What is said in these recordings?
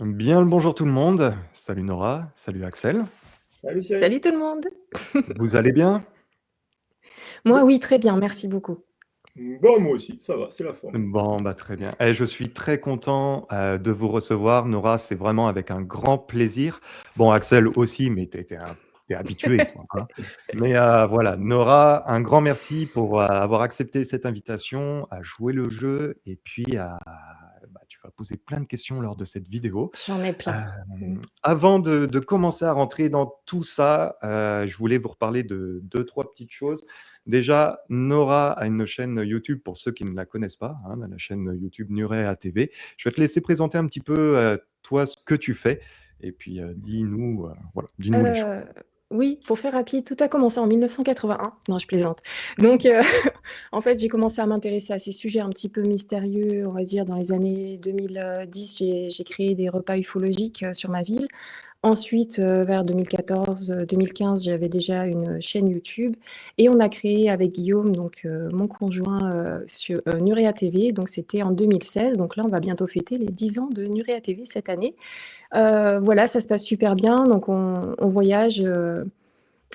Bien le bonjour tout le monde. Salut Nora, salut Axel. Salut Cyril. Salut tout le monde. Vous allez bien? Moi, oui, très bien, merci beaucoup. Bon, moi aussi, ça va, c'est la forme. Bon, bah très bien. Je suis très content de vous recevoir. Nora, c'est vraiment avec un grand plaisir. Bon, Axel aussi, mais t'es habitué, toi, hein. Mais voilà, Nora, un grand merci pour avoir accepté cette invitation, à jouer le jeu et puis tu vas poser plein de questions lors de cette vidéo. J'en ai plein. Avant de commencer à rentrer dans tout ça, je voulais vous reparler de 2-3 petites choses. Déjà, Nora a une chaîne YouTube pour ceux qui ne la connaissent pas, hein, la chaîne YouTube Nurea TV. Je vais te laisser présenter un petit peu, toi, ce que tu fais et puis, dis-nous, voilà, dis-nous les choses. Euh, oui, pour faire rapide, tout a commencé en 1981. Non, je plaisante. Donc, en fait, j'ai commencé à m'intéresser à ces sujets un petit peu mystérieux, on va dire, dans les années 2010. J'ai créé des repas ufologiques sur ma ville. Ensuite, vers 2014-2015, j'avais déjà une chaîne YouTube et on a créé avec Guillaume, donc mon conjoint, sur Nurea TV. Donc c'était en 2016. Donc là, on va bientôt fêter les 10 ans de Nurea TV cette année. Voilà, ça se passe super bien. Donc on voyage,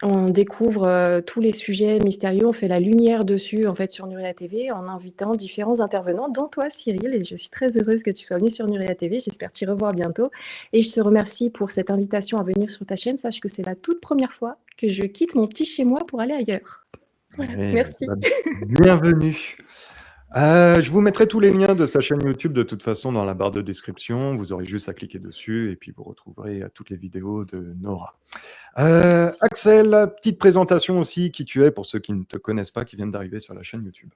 on découvre tous les sujets mystérieux. On fait la lumière dessus, en fait, sur Nurea TV en invitant différents intervenants, dont toi, Cyril. Et je suis très heureuse que tu sois venu sur Nurea TV. J'espère t'y revoir bientôt. Et je te remercie pour cette invitation à venir sur ta chaîne. Sache que c'est la toute première fois que je quitte mon petit chez moi pour aller ailleurs. Voilà, merci. Bah, bienvenue. Je vous mettrai tous les liens de sa chaîne YouTube de toute façon dans la barre de description. Vous aurez juste à cliquer dessus et puis vous retrouverez toutes les vidéos de Nora. Axel, petite présentation aussi, qui tu es pour ceux qui ne te connaissent pas, qui viennent d'arriver sur la chaîne YouTube.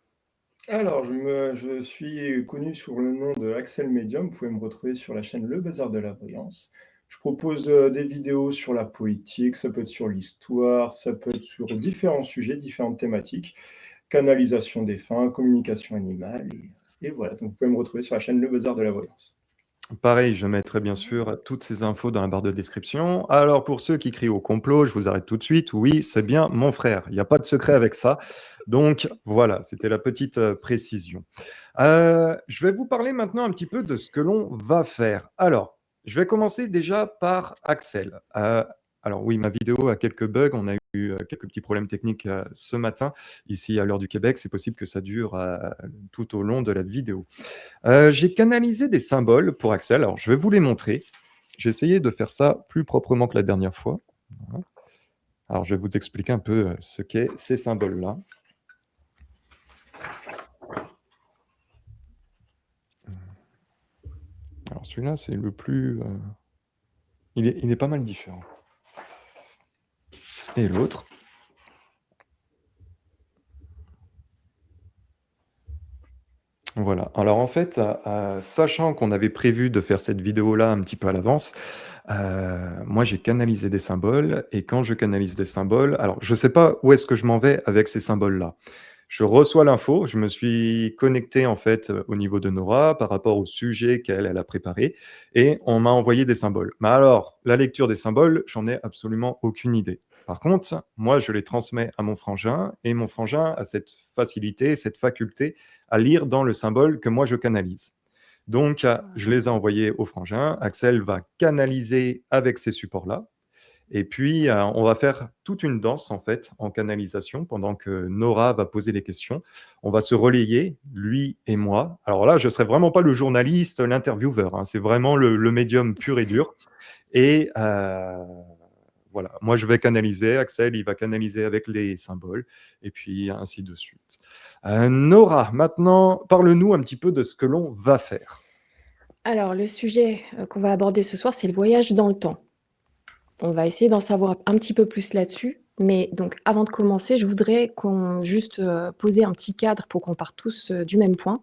Alors, je suis connu sous le nom de Axel Medium. Vous pouvez me retrouver sur la chaîne Le Bazar de la Voyance. Je propose des vidéos sur la politique, ça peut être sur l'histoire, ça peut être sur différents sujets, différentes thématiques, canalisation des fins, communication animale, et voilà. Donc, vous pouvez me retrouver sur la chaîne Le Bazar de la Voyance. Pareil, je mettrai bien sûr toutes ces infos dans la barre de description. Alors pour ceux qui crient au complot, je vous arrête tout de suite. Oui, c'est bien mon frère. Il n'y a pas de secret avec ça. Donc voilà, c'était la petite précision. Je vais vous parler maintenant un petit peu de ce que l'on va faire. Alors, je vais commencer déjà par Axel. Alors oui, ma vidéo a quelques bugs. On a eu quelques petits problèmes techniques ce matin, ici à l'heure du Québec. C'est possible que ça dure tout au long de la vidéo. J'ai canalisé des symboles pour Axel. Alors, je vais vous les montrer. J'ai essayé de faire ça plus proprement que la dernière fois. Voilà. Alors, je vais vous expliquer un peu ce qu'est ces symboles-là. Alors, celui-là, c'est le plus... il est pas mal différent. Et l'autre. Voilà. Alors, en fait, sachant qu'on avait prévu de faire cette vidéo-là un petit peu à l'avance, moi, j'ai canalisé des symboles. Et quand je canalise des symboles... Alors, je ne sais pas où est-ce que je m'en vais avec ces symboles-là. Je reçois l'info, je me suis connecté en fait au niveau de Nora par rapport au sujet qu'elle a préparé et on m'a envoyé des symboles. Mais alors, la lecture des symboles, j'en ai absolument aucune idée. Par contre, moi, je les transmets à mon frangin et mon frangin a cette facilité, cette faculté à lire dans le symbole que moi je canalise. Donc, je les ai envoyés au frangin. Axel va canaliser avec ces supports-là. Et puis, on va faire toute une danse, en fait, en canalisation, pendant que Nora va poser les questions. On va se relayer, lui et moi. Alors là, je ne serai vraiment pas le journaliste, l'intervieweur, hein. C'est vraiment le médium pur et dur. Et voilà, moi, je vais canaliser. Axel, il va canaliser avec les symboles. Et puis, ainsi de suite. Nora, maintenant, parle-nous un petit peu de ce que l'on va faire. Alors, le sujet qu'on va aborder ce soir, c'est le voyage dans le temps. On va essayer d'en savoir un petit peu plus là-dessus. Mais donc, avant de commencer, je voudrais qu'on juste poser un petit cadre pour qu'on parte tous du même point,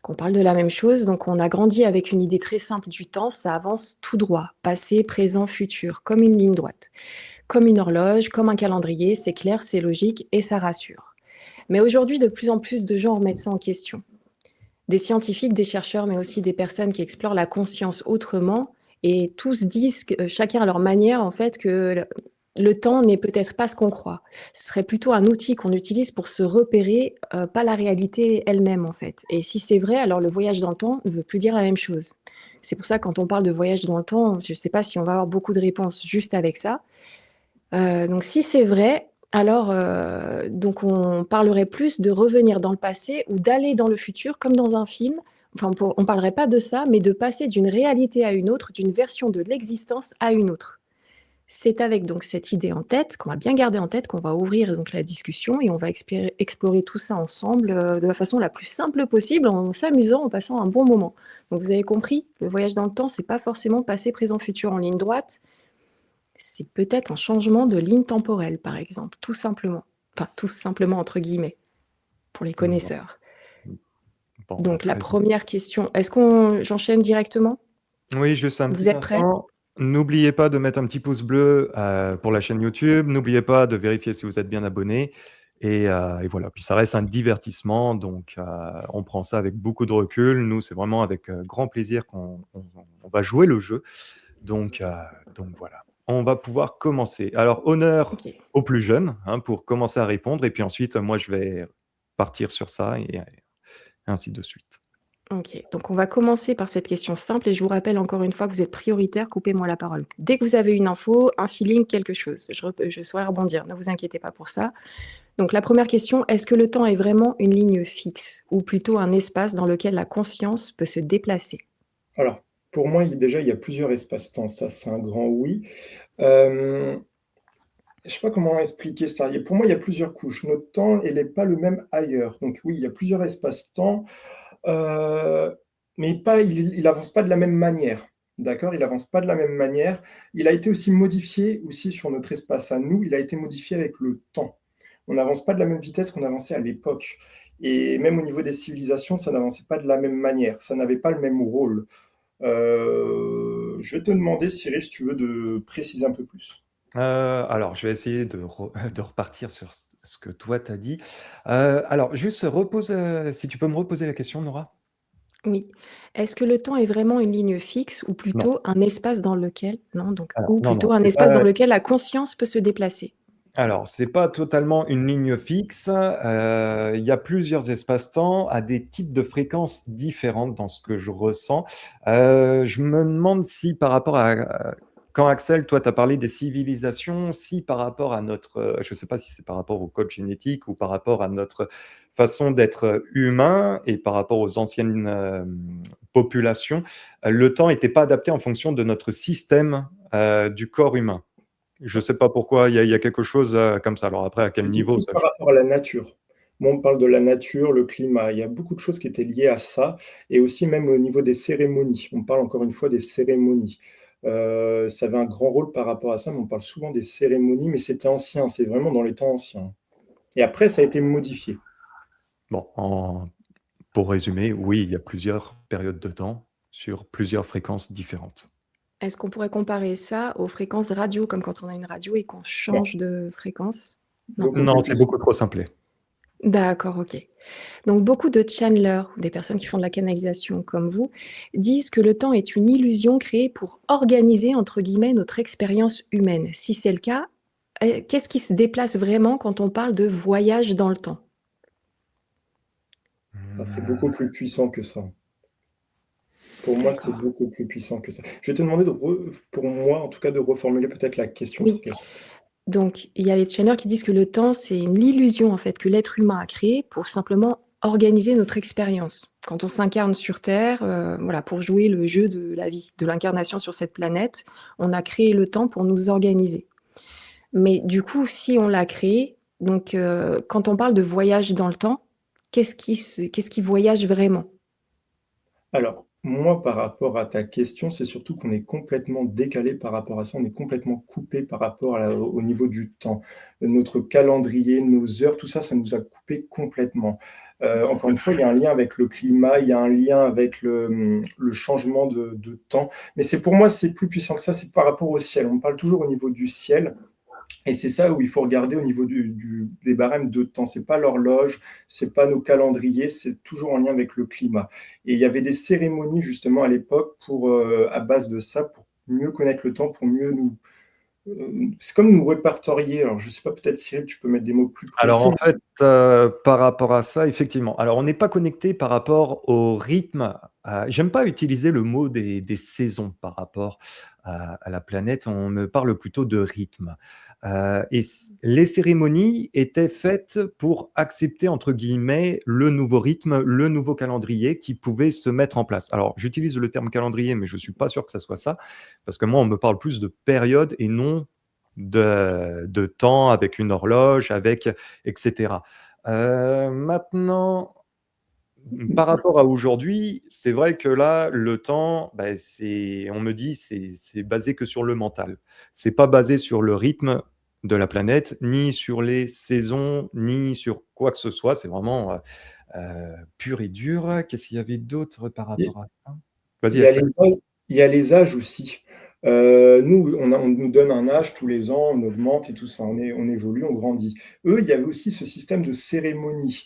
qu'on parle de la même chose. Donc, on a grandi avec une idée très simple du temps, ça avance tout droit, passé, présent, futur, comme une ligne droite, comme une horloge, comme un calendrier, c'est clair, c'est logique et ça rassure. Mais aujourd'hui, de plus en plus de gens remettent ça en question. Des scientifiques, des chercheurs, mais aussi des personnes qui explorent la conscience autrement. Et tous disent, chacun à leur manière, en fait, que le temps n'est peut-être pas ce qu'on croit. Ce serait plutôt un outil qu'on utilise pour se repérer, pas la réalité elle-même, en fait. Et si c'est vrai, alors le voyage dans le temps ne veut plus dire la même chose. C'est pour ça, quand on parle de voyage dans le temps, je ne sais pas si on va avoir beaucoup de réponses juste avec ça. Donc si c'est vrai, alors donc on parlerait plus de revenir dans le passé ou d'aller dans le futur comme dans un film. Enfin, on parlerait pas de ça, mais de passer d'une réalité à une autre, d'une version de l'existence à une autre. C'est avec donc cette idée en tête, qu'on va bien garder en tête, qu'on va ouvrir donc la discussion et on va explorer tout ça ensemble de la façon la plus simple possible, en s'amusant, en passant un bon moment. Donc vous avez compris, le voyage dans le temps, c'est pas forcément passé, présent, futur en ligne droite. C'est peut-être un changement de ligne temporelle, par exemple, tout simplement. Enfin, tout simplement entre guillemets, pour les Bon, connaisseurs. bon, Donc la très bien. première question, j'enchaîne directement? Oui, juste un Vous petit êtes prêts? instant. N'oubliez pas de mettre un petit pouce bleu pour la chaîne YouTube. N'oubliez pas de vérifier si vous êtes bien abonné. Et voilà. Puis ça reste un divertissement, donc on prend ça avec beaucoup de recul. Nous, c'est vraiment avec grand plaisir qu'on va jouer le jeu. Donc voilà. On va pouvoir commencer. Alors, honneur Ok. aux plus jeunes pour commencer à répondre. Et puis ensuite, moi, je vais partir sur ça et ainsi de suite. Ok, donc on va commencer par cette question simple et je vous rappelle encore une fois que vous êtes prioritaire, coupez-moi la parole. Dès que vous avez une info, un feeling, quelque chose, je saurai rebondir, ne vous inquiétez pas pour ça. Donc la première question, est-ce que le temps est vraiment une ligne fixe ou plutôt un espace dans lequel la conscience peut se déplacer? Alors, pour moi, déjà, il y a plusieurs espaces-temps. Ça, c'est un grand oui. Je ne sais pas comment expliquer ça. Pour moi, il y a plusieurs couches. Notre temps, il n'est pas le même ailleurs. Donc oui, il y a plusieurs espaces-temps, mais il n'avance pas de la même manière. D'accord? Il n'avance pas de la même manière. Il a été aussi modifié aussi sur notre espace à nous. Il a été modifié avec le temps. On n'avance pas de la même vitesse qu'on avançait à l'époque. Et même au niveau des civilisations, ça n'avançait pas de la même manière. Ça n'avait pas le même rôle. Je vais te demander, Cyril, si tu veux de préciser un peu plus. Alors, je vais essayer de repartir sur ce que toi t'as dit. Alors, juste si tu peux me reposer la question, Nora? Oui. Est-ce que le temps est vraiment une ligne fixe ou Non. plutôt un espace dans lequel, non, donc, Alors, ou non, non, plutôt un c'est espace pas. dans lequel la conscience peut se déplacer? Alors, c'est pas totalement une ligne fixe. Il y a plusieurs espaces-temps à des types de fréquences différentes dans ce que je ressens. Je me demande si par rapport à quand Axel, toi, tu as parlé des civilisations, si par rapport à je ne sais pas si c'est par rapport au code génétique ou par rapport à notre façon d'être humain et par rapport aux anciennes populations, le temps n'était pas adapté en fonction de notre système du corps humain. Je ne sais pas pourquoi, il y a quelque chose comme ça. Alors après, à quel C'était niveau plus ça par rapport à la nature. Moi, on parle de la nature, le climat. Il y a beaucoup de choses qui étaient liées à ça. Et aussi même au niveau des cérémonies. On parle encore une fois des cérémonies. Ça avait un grand rôle par rapport à ça, mais on parle souvent des cérémonies, mais c'était ancien, c'est vraiment dans les temps anciens. Et après, ça a été modifié. Bon, pour résumer, oui, il y a plusieurs périodes de temps sur plusieurs fréquences différentes. Est-ce qu'on pourrait comparer ça aux fréquences radio, comme quand on a une radio et qu'on Non, change de fréquence? Non. beaucoup Non, plus c'est puissant. beaucoup trop simplé. D'accord, ok. Donc beaucoup de channelers, des personnes qui font de la canalisation comme vous, disent que le temps est une illusion créée pour organiser, entre guillemets, notre expérience humaine. Si c'est le cas, qu'est-ce qui se déplace vraiment quand on parle de voyage dans le temps? Ah, c'est beaucoup plus puissant que ça. Pour moi, c'est D'accord. beaucoup plus puissant que ça. Je vais te demander, pour moi, en tout cas, de reformuler peut-être la question. Oui. Donc, il y a les channelers qui disent que le temps, c'est l'illusion en fait que l'être humain a créée pour simplement organiser notre expérience. Quand on s'incarne sur Terre, voilà, pour jouer le jeu de la vie, de l'incarnation sur cette planète, on a créé le temps pour nous organiser. Mais du coup, si on l'a créé, donc quand on parle de voyage dans le temps, qu'est-ce qui voyage vraiment? Alors, moi, par rapport à ta question, c'est surtout qu'on est complètement décalé par rapport à ça, on est complètement coupé par rapport au niveau du temps. Notre calendrier, nos heures, tout ça, ça nous a coupé complètement. Encore une fois, il y a un lien avec le climat, il y a un lien avec le changement de temps. Mais pour moi, c'est plus puissant que ça, c'est par rapport au ciel. On parle toujours au niveau du ciel. Et c'est ça où il faut regarder au niveau des barèmes de temps. C'est pas l'horloge, c'est pas nos calendriers, c'est toujours en lien avec le climat. Et il y avait des cérémonies justement à l'époque à base de ça, pour mieux connaître le temps, pour mieux nous. C'est comme nous répertorier. Alors je sais pas, peut-être Cyril, tu peux mettre des mots plus Alors précis. en fait, par rapport à ça, effectivement. Alors on n'est pas connecté par rapport au rythme J'aime pas utiliser le mot des saisons par rapport à la planète, on me parle plutôt de rythme. Et les cérémonies étaient faites pour accepter, entre guillemets, «le nouveau rythme», le nouveau calendrier qui pouvait se mettre en place. Alors j'utilise le terme calendrier, mais je suis pas sûr que ça soit ça, parce que moi on me parle plus de période et non de temps avec une horloge, avec et cetera. Maintenant, par rapport à aujourd'hui, c'est vrai que là, le temps, bah, c'est on me dit: «C'est basé que sur le mental». C'est pas basé sur le rythme de la planète, ni sur les saisons, ni sur quoi que ce soit. C'est vraiment, pur et dur. Qu'est-ce qu'il y avait d'autre par Il rapport à ça? il Vas-y, y a Axel. les âges il y a les âges aussi. Nous, on nous donne un âge tous les ans, on augmente et tout ça, on évolue, on grandit. Eux, il y avait aussi ce système de cérémonie.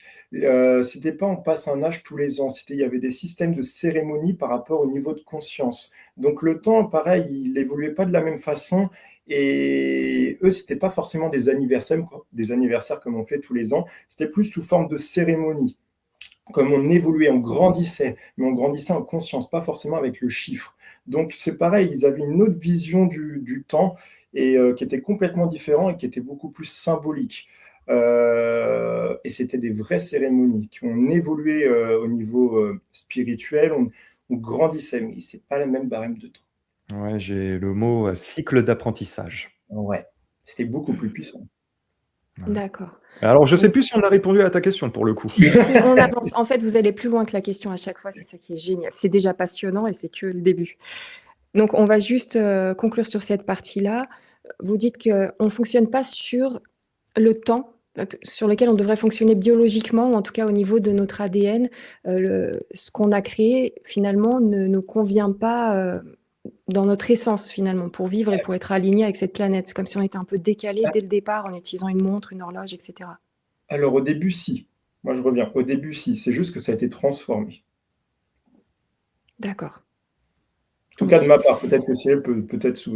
C'était pas on passe un âge tous les ans, il y avait des systèmes de cérémonie par rapport au niveau de conscience. Donc le temps, pareil, il évoluait pas de la même façon et eux, c'était pas forcément des anniversaires comme on fait tous les ans, c'était plus sous forme de cérémonie. Comme on évoluait, on grandissait, mais on grandissait en conscience, pas forcément avec le chiffre. Donc c'est pareil, ils avaient une autre vision du temps et qui était complètement différent et qui était beaucoup plus symbolique. Et c'était des vraies cérémonies qui ont évolué au niveau spirituel, on grandissait, mais c'est pas la même barème de temps. Ouais, j'ai le mot, cycle d'apprentissage. Ouais, c'était beaucoup plus puissant. Voilà. D'accord. Alors je sais Donc plus si on a répondu à ta question pour le coup. si, on avance. En fait, vous allez plus loin que la question à chaque fois, c'est ça qui est génial. C'est déjà passionnant et c'est que le début. Donc on va juste, conclure sur cette partie-là. Vous dites qu'on ne fonctionne pas sur le temps, sur lequel on devrait fonctionner biologiquement ou en tout cas au niveau de notre ADN. Ce qu'on a créé finalement ne nous convient pas, dans notre essence finalement, pour vivre et pour être aligné avec cette planète. C'est comme si on était un peu décalé dès le départ en utilisant une montre, une horloge, et cetera. Alors au début, si. Moi je reviens. Au début, si. C'est juste que ça a été transformé. D'accord. En tout cas, de OK. ma part, peut-être que Cyril peut-être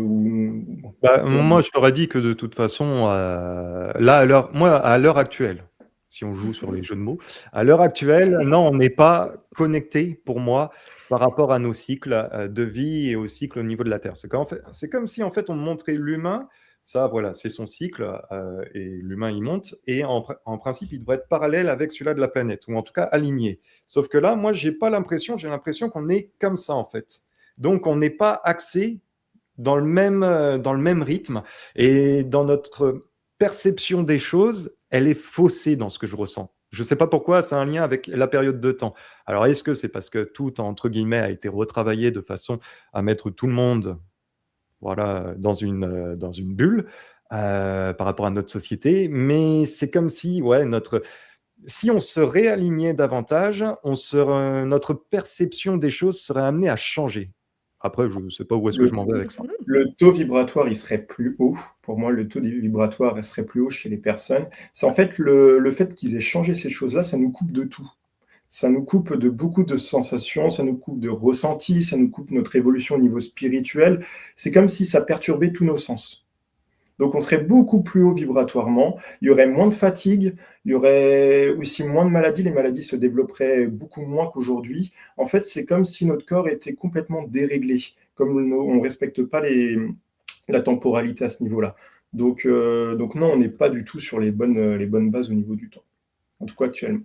Bah, peut- moi, je t'aurais dit que de toute façon, là, à l'heure actuelle, si on joue sur les jeux de mots, à l'heure actuelle, non, on n'est pas connecté pour moi par rapport à nos cycles de vie et aux cycles au niveau de la Terre. C'est comme si en fait on montrait l'humain, ça, voilà, c'est son cycle et l'humain il monte et en principe il devrait être parallèle avec celui-là de la planète ou en tout cas aligné. Sauf que là, moi, j'ai l'impression qu'on est comme ça en fait. Donc on n'est pas axé dans le même rythme et dans notre perception des choses, elle est faussée dans ce que je ressens. Je ne sais pas pourquoi, c'est un lien avec la période de temps. Alors, est-ce que c'est parce que tout, entre guillemets, a été retravaillé de façon à mettre tout le monde voilà, dans une bulle par rapport à notre société, mais c'est comme si, ouais, si on se réalignait davantage, notre perception des choses serait amenée à changer. Après, je ne sais pas où est-ce que le, je m'en vais avec ça. le taux vibratoire, il serait plus haut. Pour moi, le taux vibratoire serait plus haut chez les personnes. C'est en fait le fait qu'ils aient changé ces choses-là, ça nous coupe de tout. Ça nous coupe de beaucoup de sensations, ça nous coupe de ressentis, ça nous coupe notre évolution au niveau spirituel. C'est comme si ça perturbait tous nos sens. Donc on serait beaucoup plus haut vibratoirement, il y aurait moins de fatigue, il y aurait aussi moins de maladies, les maladies se développeraient beaucoup moins qu'aujourd'hui. En fait, c'est comme si notre corps était complètement déréglé, comme on ne respecte pas la temporalité à ce niveau-là. Donc non, on n'est pas du tout sur les bonnes bases au niveau du temps, en tout cas actuellement.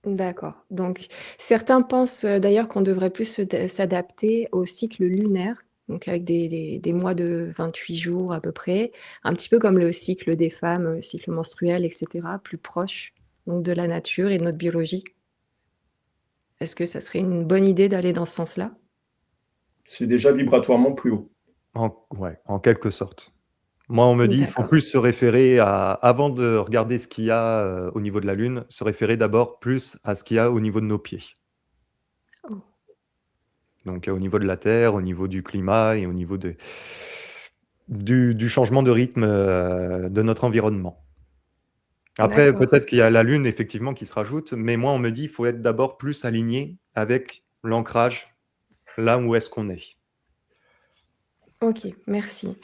D'accord. Donc certains pensent, d'ailleurs qu'on devrait plus s'adapter au cycle lunaire, donc avec des mois de 28 jours à peu près, un petit peu comme le cycle des femmes, le cycle menstruel et cetera, plus proche donc de la nature et de notre biologie. Est-ce que ça serait une bonne idée d'aller dans ce sens-là? C'est déjà vibratoirement plus haut. Ouais, en quelque sorte. Moi, on me dit, il faut D'accord. plus se référer avant de regarder ce qu'il y a au niveau de la Lune, se référer d'abord plus à ce qu'il y a au niveau de nos pieds. Oh, Donc, au niveau de la Terre, au niveau du climat et au niveau du changement de rythme de notre environnement. Après, d'accord. peut-être qu'il y a la Lune, effectivement, qui se rajoute, mais moi, on me dit, il faut être d'abord plus aligné avec l'ancrage, là où est-ce qu'on est. OK, merci.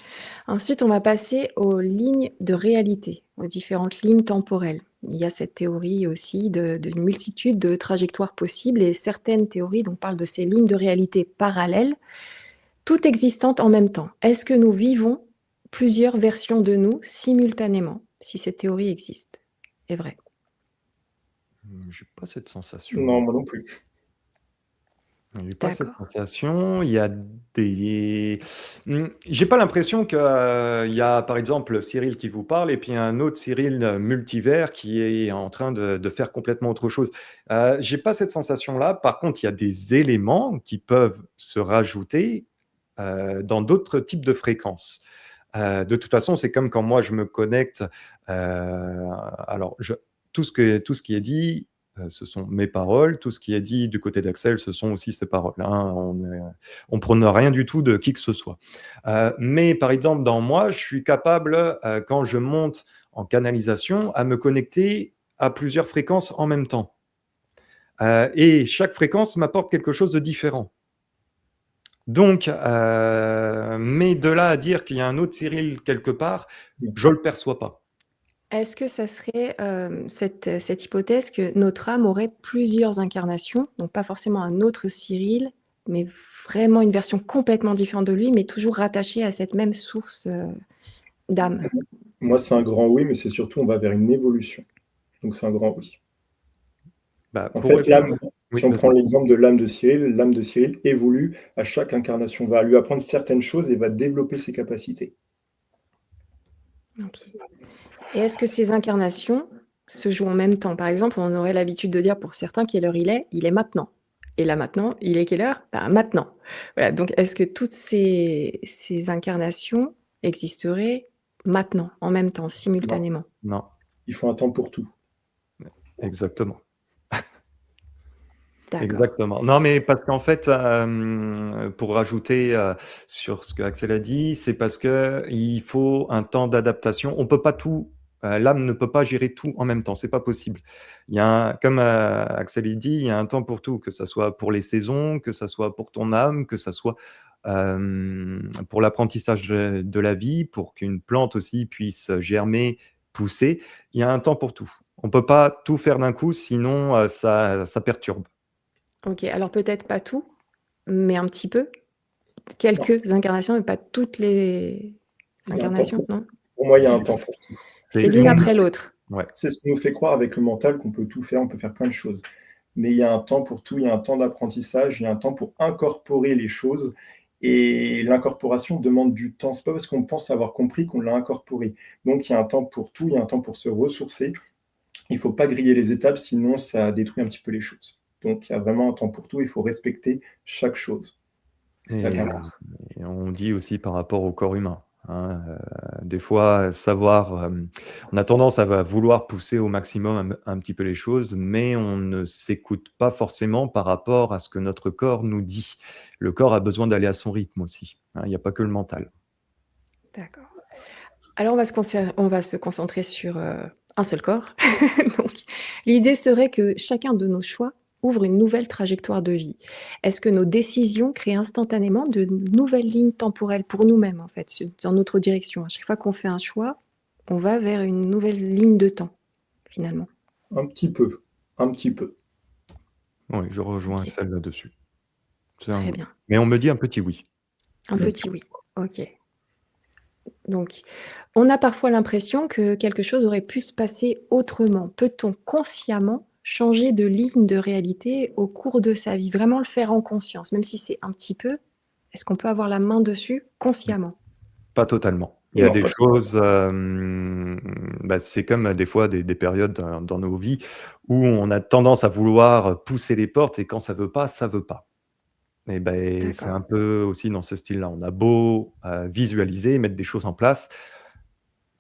Ensuite, on va passer aux lignes de réalité, aux différentes lignes temporelles. il y a cette théorie aussi d'une multitude de trajectoires possibles et certaines théories donc, parlent de ces lignes de réalité parallèles, toutes existantes en même temps. Est-ce que nous vivons plusieurs versions de nous simultanément, si cette théorie existe, est vraie? J'ai pas cette sensation. Non, moi non plus. J'ai pas cette D'accord. sensation. Il y a des. J'ai pas l'impression qu'il y a, par exemple, Cyril qui vous parle et puis un autre Cyril multivers qui est en train de faire complètement autre chose. J'ai pas cette sensation-là. Par contre, il y a des éléments qui peuvent se rajouter dans d'autres types de fréquences. De toute façon, c'est comme quand moi je me connecte. Alors, tout ce qui est dit, ce sont mes paroles. Tout ce qui est dit du côté d'Axel, ce sont aussi ses paroles. Hein. On ne prône rien du tout de qui que ce soit. Mais par exemple, dans moi, je suis capable, quand je monte en canalisation, à me connecter à plusieurs fréquences en même temps. Et chaque fréquence m'apporte quelque chose de différent. Donc, mais de là à dire qu'il y a un autre Cyril quelque part, je ne le perçois pas. Est-ce que ça serait cette hypothèse que notre âme aurait plusieurs incarnations, donc pas forcément un autre Cyril, mais vraiment une version complètement différente de lui, mais toujours rattachée à cette même source d'âme? Moi, c'est un grand oui, mais c'est surtout on va vers une évolution. Donc c'est un grand oui. Bah, En pour fait, répondre... si on prend l'exemple de l'âme de Cyril évolue à chaque incarnation, va lui apprendre certaines choses et va développer ses capacités. Ok. Et est-ce que ces incarnations se jouent en même temps? Par exemple, on aurait l'habitude de dire pour certains quelle heure il est maintenant. Et là maintenant, il est quelle heure? Ben, maintenant. Voilà, donc est-ce que toutes ces incarnations existeraient maintenant, en même temps, simultanément? Non, Il faut un temps pour tout. exactement. D'accord. Exactement. Non, mais parce qu'en fait, pour rajouter sur ce que Axel a dit, c'est parce qu'il faut un temps d'adaptation. On peut pas tout, l'âme ne peut pas gérer tout en même temps, c'est pas possible. Il y a comme Axel il dit, il y a un temps pour tout, que ça soit pour les saisons, que ça soit pour ton âme, que ça soit pour l'apprentissage de la vie, pour qu'une plante aussi puisse germer, pousser. Il y a un temps pour tout. On peut pas tout faire d'un coup, sinon ça perturbe. Ok, alors peut-être pas tout, mais un petit peu. Quelques incarnations, mais pas toutes les Il y a un temps incarnations, pour tout. non? Pour moi, il y a un temps pour tout. C'est l'une après l'autre. Ouais. C'est ce qu'on nous fait croire avec le mental qu'on peut tout faire, on peut faire plein de choses. Mais il y a un temps pour tout, il y a un temps d'apprentissage, il y a un temps pour incorporer les choses. Et l'incorporation demande du temps. C'est pas parce qu'on pense avoir compris qu'on l'a incorporé. Donc il y a un temps pour tout, il y a un temps pour se ressourcer. Il ne faut pas griller les étapes, sinon ça détruit un petit peu les choses. Donc il y a vraiment un temps pour tout, il faut respecter chaque chose. Et on dit aussi par rapport au corps humain. Hein, des fois, savoir, on a tendance à vouloir pousser au maximum un petit peu les choses, mais on ne s'écoute pas forcément par rapport à ce que notre corps nous dit. Le corps a besoin d'aller à son rythme aussi. Hein, il n'y a pas que le mental. D'accord. Alors on va se concentrer sur un seul corps. Donc, l'idée serait que chacun de nos choix ouvre une nouvelle trajectoire de vie. Est-ce que nos décisions créent instantanément de nouvelles lignes temporelles pour nous-mêmes, en fait, dans notre direction? À chaque fois qu'on fait un choix, on va vers une nouvelle ligne de temps, finalement. Un petit peu, un petit peu. Oui, je rejoins Ok. Axel là-dessus. C'est un Très oui. bien. Mais on me dit un petit oui. Un petit oui. Ok. Donc, on a parfois l'impression que quelque chose aurait pu se passer autrement. Peut-on consciemment changer de ligne de réalité au cours de sa vie? Vraiment le faire en conscience, même si c'est un petit peu. Est-ce qu'on peut avoir la main dessus consciemment? Pas totalement. Il y a Non, des pas choses, c'est comme des fois des périodes dans nos vies où on a tendance à vouloir pousser les portes et quand ça veut pas, ça veut pas. Et c'est D'accord. un peu aussi dans ce style-là. On a beau visualiser, mettre des choses en place,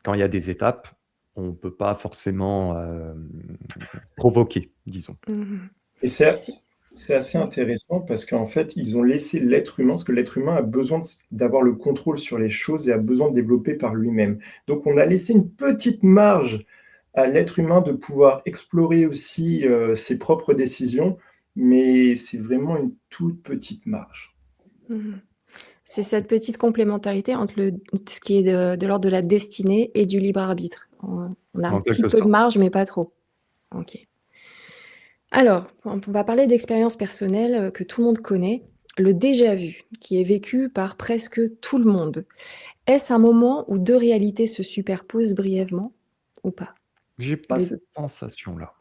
quand il y a des étapes, on peut pas forcément provoquer, disons. Mhm. Et c'est assez intéressant parce qu'en fait, ils ont laissé l'être humain, parce que l'être humain a besoin d'avoir le contrôle sur les choses et a besoin de développer par lui-même. Donc on a laissé une petite marge à l'être humain de pouvoir explorer aussi ses propres décisions, mais c'est vraiment une toute petite marge. Mhm. C'est cette petite complémentarité entre ce qui est de l'ordre de la destinée et du libre arbitre. On a un En petit quelque peu de sorte. marge, mais pas trop. OK. Alors, on va parler d'expérience personnelle, que tout le monde connaît, le déjà vu, qui est vécu par presque tout le monde. Est-ce un moment où 2 réalités se superposent brièvement ou pas? J'ai pas Le cette sensation-là.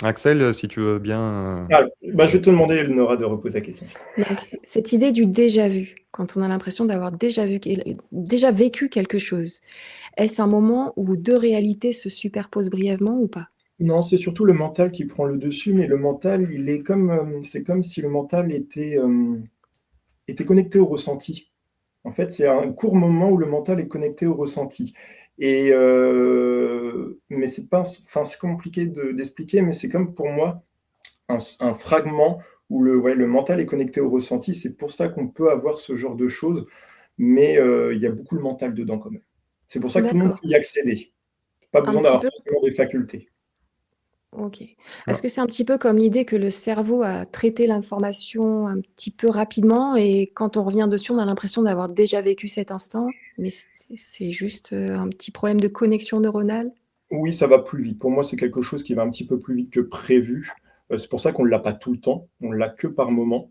Axel, si tu veux bien, Ah, bah, je vais te demander, Nora, de reposer la question. Donc, cette idée du déjà vu, quand on a l'impression d'avoir déjà vécu quelque chose, est-ce un moment où 2 réalités se superposent brièvement ou pas? Non, c'est surtout le mental qui prend le dessus, mais le mental, il est comme, c'est comme si le mental était connecté au ressenti. En fait, c'est un court moment où le mental est connecté au ressenti et mais c'est pas enfin, c'est compliqué d'expliquer, mais c'est comme pour moi un fragment où le mental est connecté au ressenti. C'est pour ça qu'on peut avoir ce genre de choses, mais il y a beaucoup le mental dedans quand même. C'est pour ça que tout le monde D'accord. peut y accéder. Pas Un besoin petit d'avoir peu forcément des facultés. OK. Est-ce Voilà. que c'est un petit peu comme l'idée que le cerveau a traité l'information un petit peu rapidement et quand on revient dessus, on a l'impression d'avoir déjà vécu cet instant, mais c'est juste, un petit problème de connexion neuronale? Oui, ça va plus vite. Pour moi, c'est quelque chose qui va un petit peu plus vite que prévu. C'est pour ça qu'on ne l'a pas tout le temps, on l'a que par moment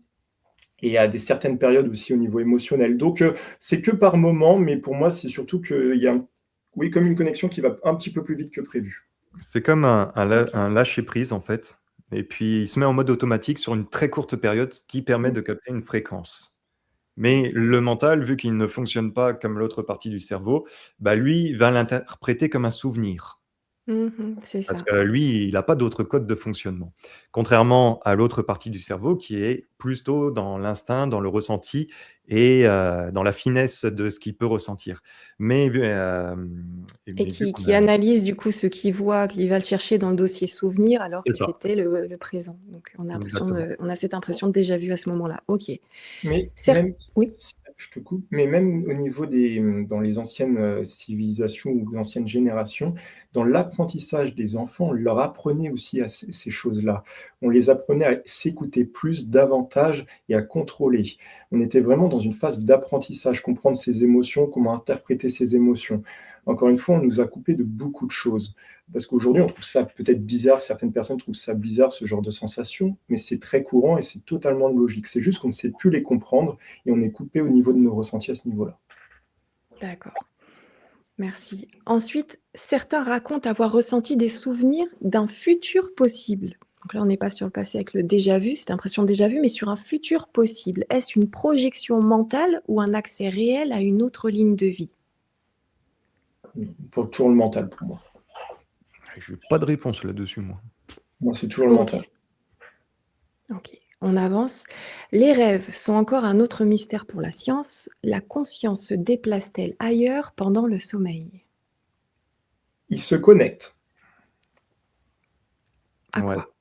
et à des certaines périodes aussi au niveau émotionnel. Donc, c'est que par moment, mais pour moi, c'est surtout qu'il y a oui, comme une connexion qui va un petit peu plus vite que prévu. c'est comme OK. un lâcher prise, en fait, et puis il se met en mode automatique sur une très courte période, ce qui permet de capter une fréquence. Mais le mental, vu qu'il ne fonctionne pas comme l'autre partie du cerveau, bah, lui, va l'interpréter comme un souvenir. C'est Parce ça. que lui, il a pas d'autre code de fonctionnement. Contrairement à l'autre partie du cerveau qui est plutôt dans l'instinct, dans le ressenti et dans la finesse de ce qu'il peut ressentir. Mais Et vu qu'on qui a analyse du coup ce qu'il voit, qui va le chercher dans le dossier souvenir alors c'est que ça, c'était le présent. Donc exactement. on a cette impression de déjà vu à ce moment-là. OK. Mais Certes même oui? je te coupe, mais même au niveau dans les anciennes, civilisations ou anciennes générations, dans l'apprentissage des enfants, on leur apprenait aussi à ces choses-là. On les apprenait à s'écouter plus, davantage et à contrôler. On était vraiment dans une phase d'apprentissage, comprendre ses émotions, comment interpréter ses émotions. Encore une fois, on nous a coupé de beaucoup de choses. Parce qu'aujourd'hui, on trouve ça peut-être bizarre, certaines personnes trouvent ça bizarre, ce genre de sensation, mais c'est très courant et c'est totalement logique. C'est juste qu'on ne sait plus les comprendre et on est coupé au niveau de nos ressentis à ce niveau-là. D'accord, merci. Ensuite, certains racontent avoir ressenti des souvenirs d'un futur possible. Donc là, on n'est pas sur le passé avec le déjà vu, cette impression de déjà vu, mais sur un futur possible. Est-ce une projection mentale ou un accès réel à une autre ligne de vie? Pour toujours le mental pour moi. J'ai pas de réponse là-dessus, moi. Moi, c'est toujours le mental. OK. OK, on avance. Les rêves sont encore un autre mystère pour la science. La conscience se déplace-t-elle ailleurs pendant le sommeil? Ils se connectent. À Ouais. quoi?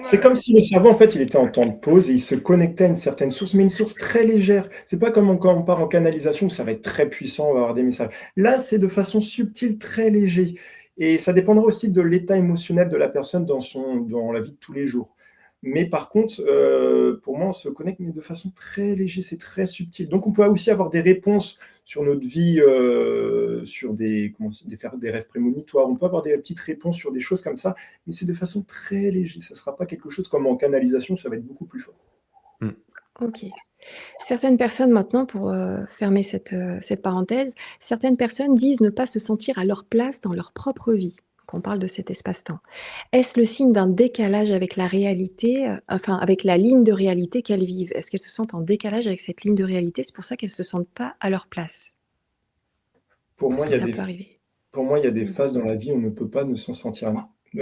C'est comme si le cerveau, en fait, il était en temps de pause et il se connectait à une certaine source, mais une source très légère. C'est pas comme quand on part en canalisation où ça va être très puissant, on va avoir des messages. Là, c'est de façon subtile, très léger. Et ça dépendra aussi de l'état émotionnel de la personne dans la vie de tous les jours. Mais par contre, pour moi, on se connecte, mais de façon très léger, c'est très subtil. Donc on peut aussi avoir des réponses sur notre vie, sur faire des rêves prémonitoires. On peut avoir des petites réponses sur des choses comme ça, mais c'est de façon très léger. Ça ne sera pas quelque chose comme en canalisation, ça va être beaucoup plus fort. Mmh. OK. Certaines personnes maintenant pour, fermer cette parenthèse, certaines personnes disent ne pas se sentir à leur place dans leur propre vie, quand on parle de cet espace-temps. Est-ce le signe d'un décalage avec la réalité, enfin avec la ligne de réalité qu'elles vivent? Est-ce qu'elles se sentent en décalage avec cette ligne de réalité? C'est pour ça qu'elles se sentent pas à leur place? Pour Est-ce moi, que il y a ça des peut arriver? Pour moi, il y a des Mmh. phases dans la vie où on ne peut pas ne s'en sentir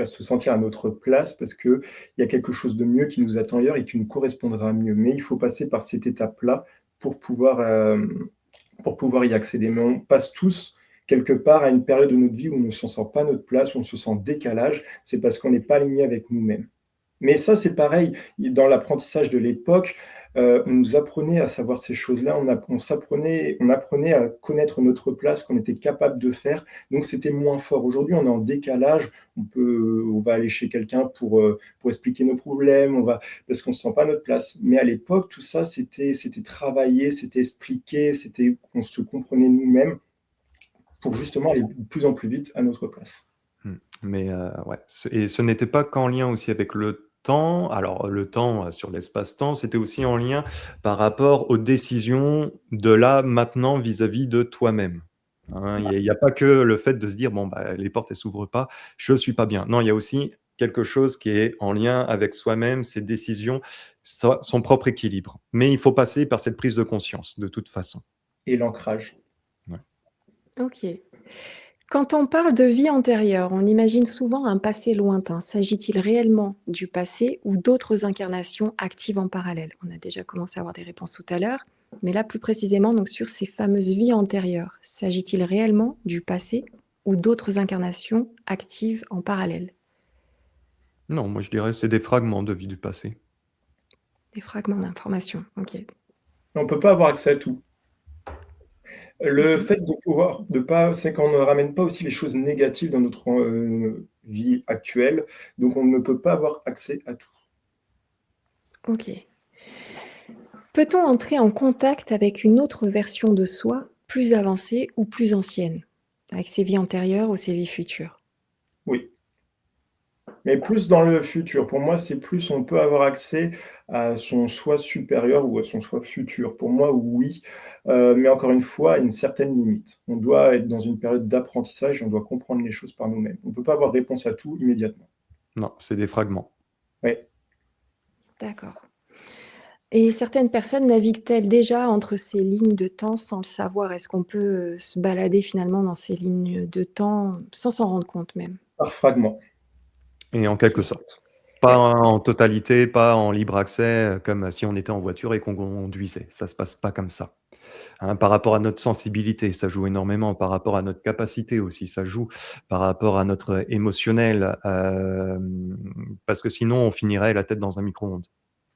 se sentir à notre place parce qu'il y a quelque chose de mieux qui nous attend ailleurs et qui nous correspondra mieux. Mais il faut passer par cette étape-là pour pouvoir, pour pouvoir y accéder. Mais on passe tous quelque part à une période de notre vie où on ne se sent pas notre place, où on se sent en décalage. C'est parce qu'on n'est pas aligné avec nous-mêmes. Mais ça, c'est pareil, dans l'apprentissage de l'époque, on nous apprenait à savoir ces choses-là, on apprenait à connaître notre place, qu'on était capable de faire, donc c'était moins fort. Aujourd'hui, on est en décalage, on va aller chez quelqu'un pour expliquer nos problèmes, parce qu'on ne se sent pas à notre place. Mais à l'époque, tout ça, c'était travaillé, c'était expliqué, on se comprenait nous-mêmes pour justement aller de plus en plus vite à notre place. Mais ouais, et ce n'était pas qu'en lien aussi avec le temps. Alors le temps, sur l'espace-temps, c'était aussi en lien par rapport aux décisions de là, maintenant, vis-à-vis de toi-même. Hein, il y a pas que le fait de se dire: «Bon, bah, les portes, elles s'ouvrent pas, je suis pas bien». Non, il y a aussi quelque chose qui est en lien avec soi-même, ses décisions, son propre équilibre. Mais il faut passer par cette prise de conscience, de toute façon. Et l'ancrage. Ouais. OK. Quand on parle de vie antérieure, on imagine souvent un passé lointain. S'agit-il réellement du passé ou d'autres incarnations actives en parallèle? On a déjà commencé à avoir des réponses tout à l'heure, mais là plus précisément donc sur ces fameuses vies antérieures. S'agit-il réellement du passé ou d'autres incarnations actives en parallèle? Non, moi je dirais c'est des fragments de vie du passé. Des fragments d'informations, OK. On ne peut pas avoir accès à tout. Le Mmh. fait de pouvoir de pas c'est qu'on ne ramène pas aussi les choses négatives dans notre, vie actuelle, donc on ne peut pas avoir accès à tout. OK. Peut-on entrer en contact avec une autre version de soi, plus avancée ou plus ancienne? Avec ses vies antérieures ou ses vies futures? Oui, mais plus dans le futur. Pour moi, c'est plus on peut avoir accès à son soi supérieur ou à son soi futur. Pour moi, oui, mais encore une fois, à une certaine limite. On doit être dans une période d'apprentissage et on doit comprendre les choses par nous-mêmes. On ne peut pas avoir réponse à tout immédiatement. Non, c'est des fragments. Oui. D'accord. Et certaines personnes naviguent-elles déjà entre ces lignes de temps sans le savoir? Est-ce qu'on peut, se balader finalement dans ces lignes de temps sans s'en rendre compte même? Par fragments. Et en quelque OK. sorte. Pas Ouais. en totalité, pas en libre accès, comme si on était en voiture et qu'on conduisait. Ça se passe pas comme ça. Hein, par rapport à notre sensibilité, ça joue énormément. Par rapport à notre capacité aussi, ça joue. Par rapport à notre émotionnel, parce que sinon on finirait la tête dans un micro-ondes.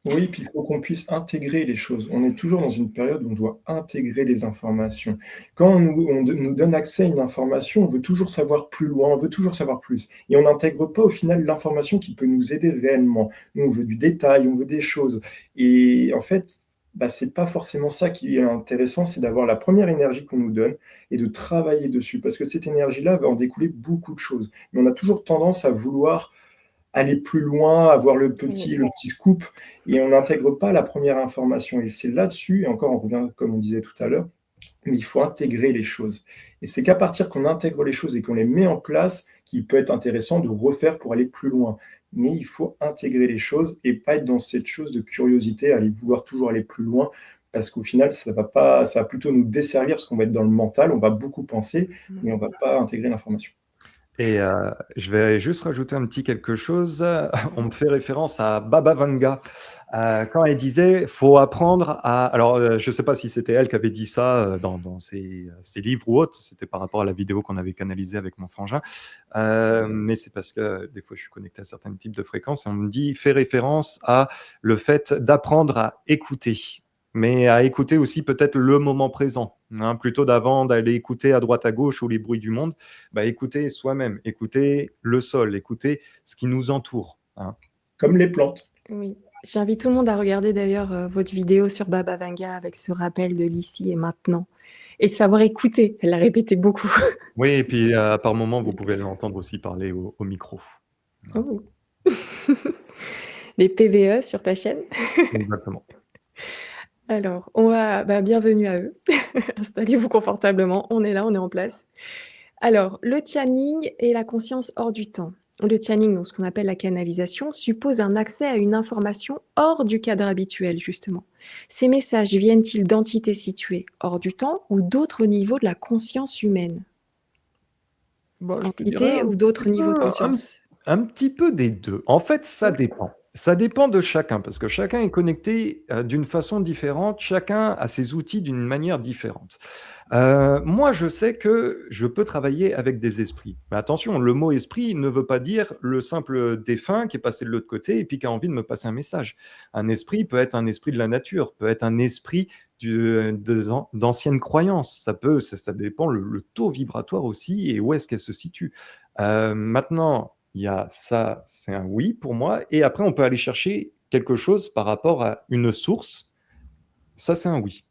Oui, puis il faut qu'on puisse intégrer les choses. On est toujours dans une période où on doit intégrer les informations. Quand on nous donne accès à une information, on veut toujours savoir plus loin, on veut toujours savoir plus et on n'intègre pas au final l'information qui peut nous aider réellement. Nous, on veut du détail, on veut des choses et en fait, bah, c'est pas forcément ça qui est intéressant, c'est d'avoir la première énergie qu'on nous donne et de travailler dessus parce que cette énergie-là va en découler beaucoup de choses. Mais on a toujours tendance à vouloir aller plus loin, avoir Oui. le petit scoop et on n'intègre pas la première information et c'est là-dessus et encore on revient comme on disait tout à l'heure, mais il faut intégrer les choses et c'est qu'à partir qu'on intègre les choses et qu'on les met en place, qu'il peut être intéressant de refaire pour aller plus loin. Mais il faut intégrer les choses et pas être dans cette chose de curiosité, aller vouloir toujours aller plus loin parce qu'au final ça va plutôt nous desservir parce qu'on va être dans le mental, on va beaucoup penser, Mmh. mais on va pas intégrer l'information. Et je vais juste rajouter un petit quelque chose. On me fait référence à Baba Vanga, quand elle disait: «Faut apprendre à» alors, je ne sais pas si c'était elle qui avait dit ça, dans ses livres ou autres, c'était par rapport à la vidéo qu'on avait canalisée avec mon frangin. Mais c'est parce que des fois je suis connecté à certains types de fréquences et on me dit fait référence à le fait d'apprendre à écouter, mais à écouter aussi peut-être le moment présent, hein, plutôt d'avant d'aller écouter à droite à gauche ou les bruits du monde, bah, écouter soi-même, écouter le sol, écouter ce qui nous entoure, hein. Comme les plantes. Oui. J'invite tout le monde à regarder d'ailleurs, votre vidéo sur Baba Vanga avec ce rappel de l'ici et maintenant et de savoir écouter. Elle l'a répété beaucoup. Oui et puis, par moments, vous pouvez l'entendre aussi parler au micro. Voilà, Oh! Les PVE sur ta chaîne? exactement. Alors, on va bah, bienvenue à eux. Installez-vous confortablement, on est là, on est en place. Alors, le channeling et la conscience hors du temps. Le channeling, donc ce qu'on appelle la canalisation, suppose un accès à une information hors du cadre habituel, justement. Ces messages viennent-ils d'entités situées hors du temps ou d'autres niveaux de la conscience humaine? Bah, je te dirais Entités ou d'autres niveaux de conscience? un petit peu des 2. En fait, ça OK. dépend. Ça dépend de chacun, parce que chacun est connecté, d'une façon différente, chacun a ses outils d'une manière différente. Moi, je sais que je peux travailler avec des esprits. Mais attention, le mot esprit ne veut pas dire le simple défunt qui est passé de l'autre côté et puis qui a envie de me passer un message. Un esprit peut être un esprit de la nature, peut être un esprit d'anciennes croyances. Ça dépend le taux vibratoire aussi et où est-ce qu'elle se situe. Maintenant, il y a ça, c'est un oui pour moi. Et après, on peut aller chercher quelque chose par rapport à une source. Ça, c'est un oui.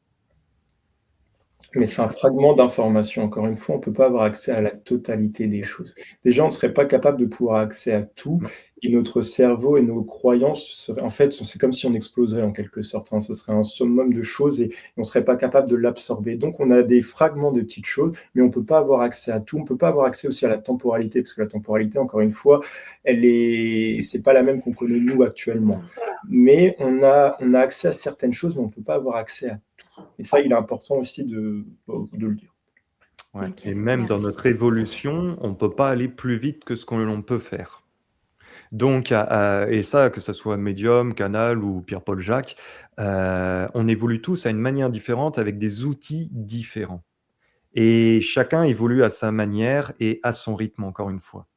Mais c'est un fragment d'information. Encore une fois, on ne peut pas avoir accès à la totalité des choses. Déjà, on ne serait pas capable de pouvoir accès à tout Ouais. et notre cerveau et nos croyances seraient en fait, c'est comme si on exploserait en quelque sorte, hein. Ce serait un summum de choses et on ne serait pas capable de l'absorber. Donc on a des fragments de petites choses, mais on ne peut pas avoir accès à tout. On ne peut pas avoir accès aussi à la temporalité, parce que la temporalité, encore une fois, c'est pas la même qu'on connaît nous actuellement. Mais on a accès à certaines choses, mais on ne peut pas avoir accès à tout. Et ça, il est important aussi de le dire. Ouais, OK, et même dans merci. notre évolution, on peut pas aller plus vite que ce que l'on peut faire. Donc et ça, que ça soit Medium, Canal ou Pierre-Paul Jacques, on évolue tous à une manière différente avec des outils différents et chacun évolue à sa manière et à son rythme, encore une fois.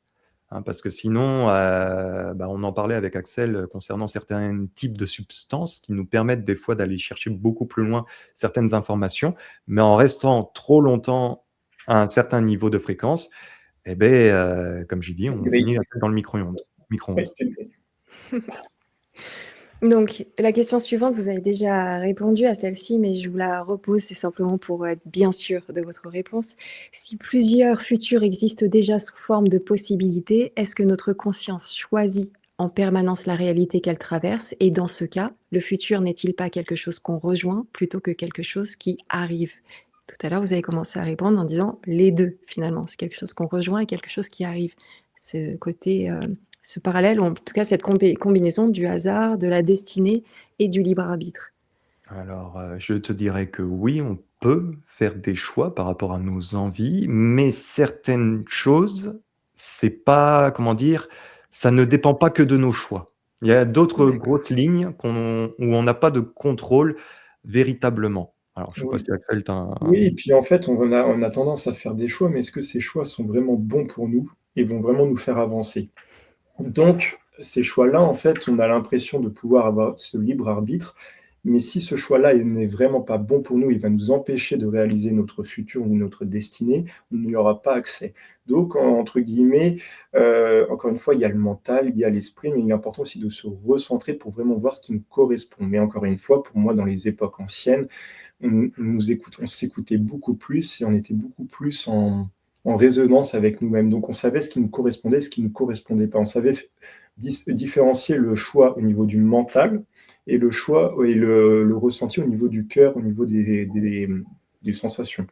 Hein, parce que sinon, on en parlait avec Axel, concernant certains types de substances qui nous permettent des fois d'aller chercher beaucoup plus loin certaines informations, mais en restant trop longtemps à un certain niveau de fréquence, et beh, comme j'ai dit, on Gris. finit la tête dans le micro-ondes Oui, micro-ondes. Donc la question suivante, vous avez déjà répondu à celle-ci, mais je vous la repose, c'est simplement pour être bien sûr de votre réponse. Si plusieurs futurs existent déjà sous forme de possibilités, est-ce que notre conscience choisit en permanence la réalité qu'elle traverse? Et dans ce cas, le futur n'est-il pas quelque chose qu'on rejoint plutôt que quelque chose qui arrive? Tout à l'heure, vous avez commencé à répondre en disant les deux, finalement. C'est quelque chose qu'on rejoint et quelque chose qui arrive. Ce côté, ce parallèle, ou en tout cas cette combinaison du hasard, de la destinée et du libre arbitre. Alors, je te dirais que oui, on peut faire des choix par rapport à nos envies, mais certaines choses, c'est pas comment dire? Ça ne dépend pas que de nos choix. Il y a d'autres D'accord. grosses lignes où on n'a pas de contrôle véritablement. Alors, je sais pas Oui. si Axel, tu as un Oui, et puis en fait, on a tendance à faire des choix, mais est-ce que ces choix sont vraiment bons pour nous et vont vraiment nous faire avancer? Donc, ces choix-là, en fait, on a l'impression de pouvoir avoir ce libre arbitre, mais si ce choix-là, il n'est vraiment pas bon pour nous, il va nous empêcher de réaliser notre futur ou notre destinée, on n'y aura pas accès. Donc, entre guillemets, encore une fois, il y a le mental, il y a l'esprit, mais il est important aussi de se recentrer pour vraiment voir ce qui nous correspond. Mais encore une fois, pour moi, dans les époques anciennes, on s'écoutait beaucoup plus et on était beaucoup plus en résonance avec nous-mêmes. Donc on savait ce qui nous correspondait, ce qui ne nous correspondait pas. On savait différencier le choix au niveau du mental et le choix et le ressenti au niveau du cœur, au niveau des sensations.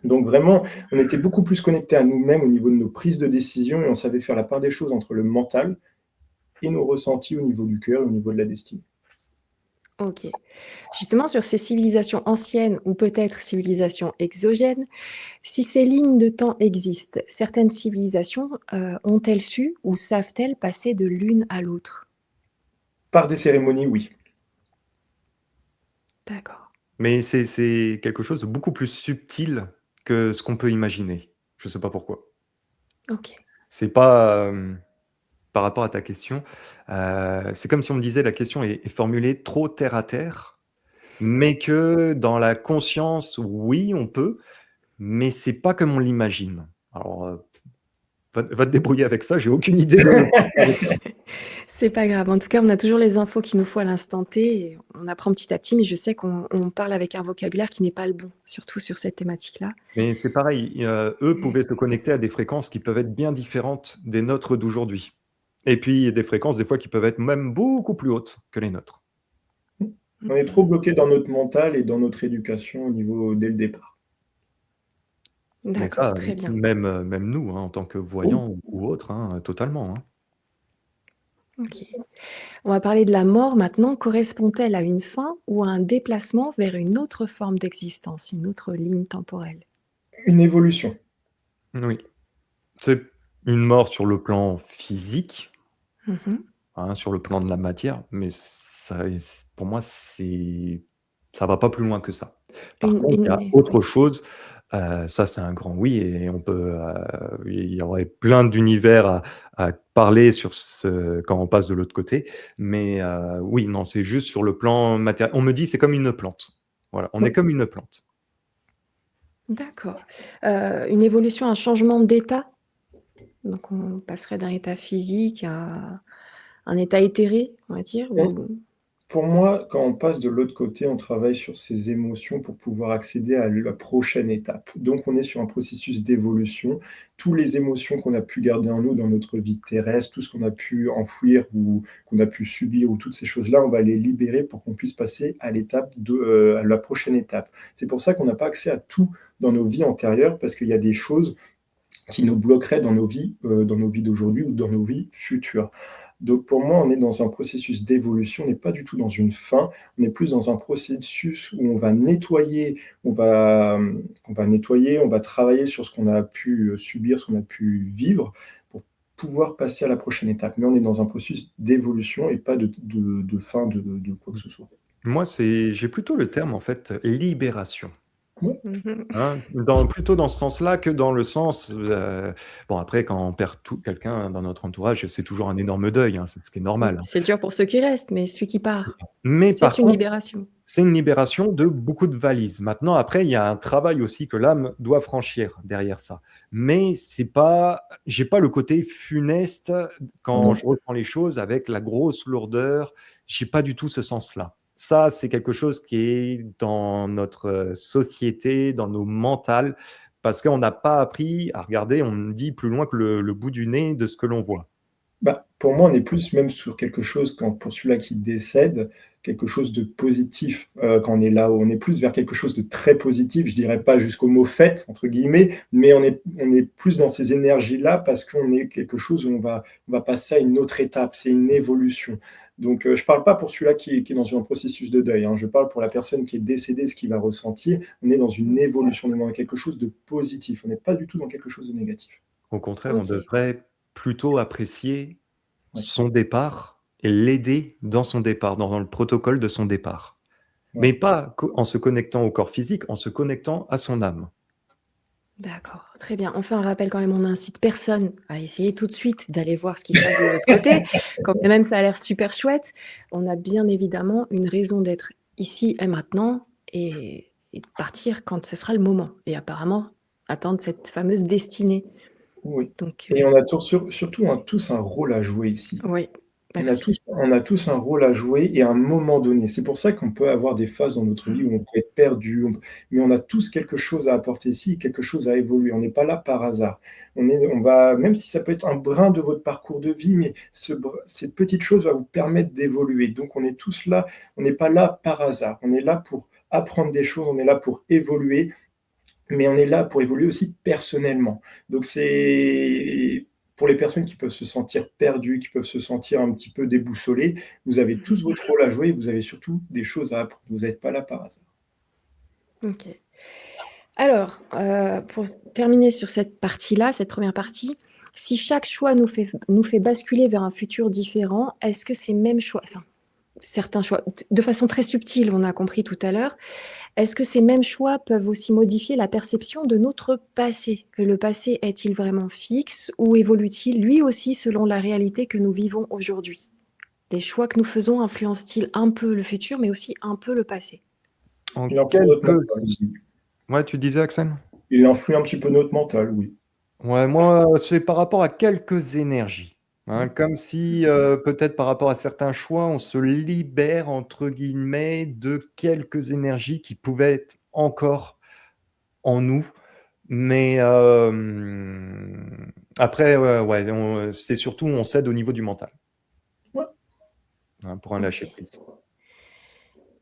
Donc vraiment, on était beaucoup plus connectés à nous-mêmes au niveau de nos prises de décision et on savait faire la part des choses entre le mental et nos ressentis au niveau du cœur et au niveau de la destinée. OK. Justement, sur ces civilisations anciennes ou peut-être civilisations exogènes, si ces lignes de temps existent, certaines civilisations, ont-elles su ou savent-elles passer de l'une à l'autre? Par des cérémonies, oui. D'accord. mais c'est quelque chose de beaucoup plus subtil que ce qu'on peut imaginer. Je sais pas pourquoi. OK. C'est pas, par rapport à ta question, c'est comme si on me disait la question est formulée trop terre à terre, mais que dans la conscience, oui, on peut, mais c'est pas comme on l'imagine. Alors, va te débrouiller avec ça, j'ai aucune idée de C'est pas grave. En tout cas, on a toujours les infos qu'il nous faut à l'instant T et on apprend petit à petit, mais je sais qu'on parle avec un vocabulaire qui n'est pas le bon, surtout sur cette thématique-là. mais c'est pareil, eux pouvaient se connecter à des fréquences qui peuvent être bien différentes des nôtres d'aujourd'hui et puis il y a des fréquences, des fois, qui peuvent être même beaucoup plus hautes que les nôtres. On est trop bloqué dans notre mental et dans notre éducation au niveau dès le départ. Mais D'accord, ça, très bien. même nous, hein, en tant que Oui. voyants ou autres, hein, totalement, hein. OK. On va parler de la mort maintenant. Correspond-elle à une fin ou à un déplacement vers une autre forme d'existence, une autre ligne temporelle? Une évolution. Oui, c'est une mort sur le plan physique, Mmh. hein, sur le plan de la matière, mais pour moi, ça va pas plus loin que ça. Par contre, il y a autre Oui. chose, ça c'est un grand oui et on peut, il y aurait plein d'univers à parler sur ce quand on passe de l'autre côté, mais oui, non, c'est juste sur le plan matériel. On me dit: «C'est comme une plante». Voilà, on est Oui. comme une plante. D'accord. Une évolution, un changement d'état? Donc on passerait d'un état physique à un état éthéré, on va dire? On Ou Pour moi, quand on passe de l'autre côté, on travaille sur ses émotions pour pouvoir accéder à la prochaine étape. Donc on est sur un processus d'évolution. Toutes les émotions qu'on a pu garder en nous dans notre vie terrestre, tout ce qu'on a pu enfouir ou qu'on a pu subir ou toutes ces choses-là, on va les libérer pour qu'on puisse passer à la prochaine étape. C'est pour ça qu'on n'a pas accès à tout dans nos vies antérieures parce qu'il y a des choses qui nous bloqueraient dans nos vies d'aujourd'hui ou dans nos vies futures. Donc pour moi, on est dans un processus d'évolution, on n'est pas du tout dans une fin, on est plus dans un processus où on va nettoyer, on va travailler sur ce qu'on a pu subir, ce qu'on a pu vivre, pour pouvoir passer à la prochaine étape. Mais on est dans un processus d'évolution et pas de fin de quoi que ce soit. Moi, j'ai plutôt le terme, en fait, libération. Ouais. Hein, plutôt dans ce sens-là que dans le sens, bon après quand on perd quelqu'un dans notre entourage, c'est toujours un énorme deuil, hein, c'est ce qui est normal, hein. C'est dur pour ceux qui restent, mais celui qui part, Mais c'est par une contre, libération. c'est une libération de beaucoup de valises. Maintenant, après, il y a un travail aussi que l'âme doit franchir derrière ça. Mais j'ai pas le côté funeste quand Non. je reprends les choses avec la grosse lourdeur. J'ai pas du tout ce sens-là. Ça, c'est quelque chose qui est dans notre société, dans nos mentales, parce qu'on n'a pas appris à regarder, on dit plus loin que le bout du nez de ce que l'on voit. Bah, pour moi, on est plus même sur quelque chose, quand pour celui-là qui décède, quelque chose de positif, quand on est là, on est plus vers quelque chose de très positif, je dirais pas jusqu'au mot «fête» entre guillemets, mais on est plus dans ces énergies-là parce qu'on est quelque chose où on va passer à une autre étape, c'est une évolution. Donc, je parle pas pour celui-là qui est dans un processus de deuil, hein, je parle pour la personne qui est décédée, ce qu'il va ressentir. On est dans une évolution, on est dans quelque chose de positif, on n'est pas du tout dans quelque chose de négatif. Au contraire, on Ok. devrait plutôt apprécier Ouais, son départ et l'aider dans son départ, dans le protocole de son départ. ouais. Mais pas en se connectant au corps physique, en se connectant à son âme. D'accord, très bien. On fait un rappel quand même, on n'incite personne à essayer tout de suite d'aller voir ce qui se passe de l'autre côté, quand bien même ça a l'air super chouette. On a bien évidemment une raison d'être ici et maintenant et de partir quand ce sera le moment. Et apparemment, attendre cette fameuse destinée. Oui. Donc, Et on a surtout tous un rôle à jouer ici. oui, merci. On a tous un rôle à jouer et à un moment donné. C'est pour ça qu'on peut avoir des phases dans notre vie où on peut être perdu, mais on a tous quelque chose à apporter ici, quelque chose à évoluer. On n'est pas là par hasard. On va, même si ça peut être un brin de votre parcours de vie, mais cette petite chose va vous permettre d'évoluer. Donc on est tous là, on n'est pas là par hasard. On est là pour apprendre des choses, on est là pour évoluer, mais on est là pour évoluer aussi personnellement. Donc c'est pour les personnes qui peuvent se sentir perdues, qui peuvent se sentir un petit peu déboussolées, vous avez tous votre rôle à jouer, vous avez surtout des choses à apprendre. Vous n'êtes pas là par hasard. Ok. Alors, pour terminer sur cette partie-là, cette première partie, si chaque choix nous fait basculer vers un futur différent, est-ce que ces mêmes choix, enfin, certains choix, de façon très subtile, on a compris tout à l'heure, est-ce que ces mêmes choix peuvent aussi modifier la perception de notre passé? Le passé est-il vraiment fixe ou évolue-t-il lui aussi selon la réalité que nous vivons aujourd'hui? Les choix que nous faisons influencent-ils un peu le futur, mais aussi un peu le passé? En Il influe notre quelque... mental aussi. Ouais, tu disais, Axel? Il influe un petit peu notre mental, oui. Ouais, moi, c'est par rapport à quelques énergies. Hein, comme si, peut-être par rapport à certains choix, on se libère, entre guillemets, de quelques énergies qui pouvaient être encore en nous. Mais après, ouais, c'est surtout, on cède au niveau du mental, Ouais. hein, pour un lâcher Ok. prise.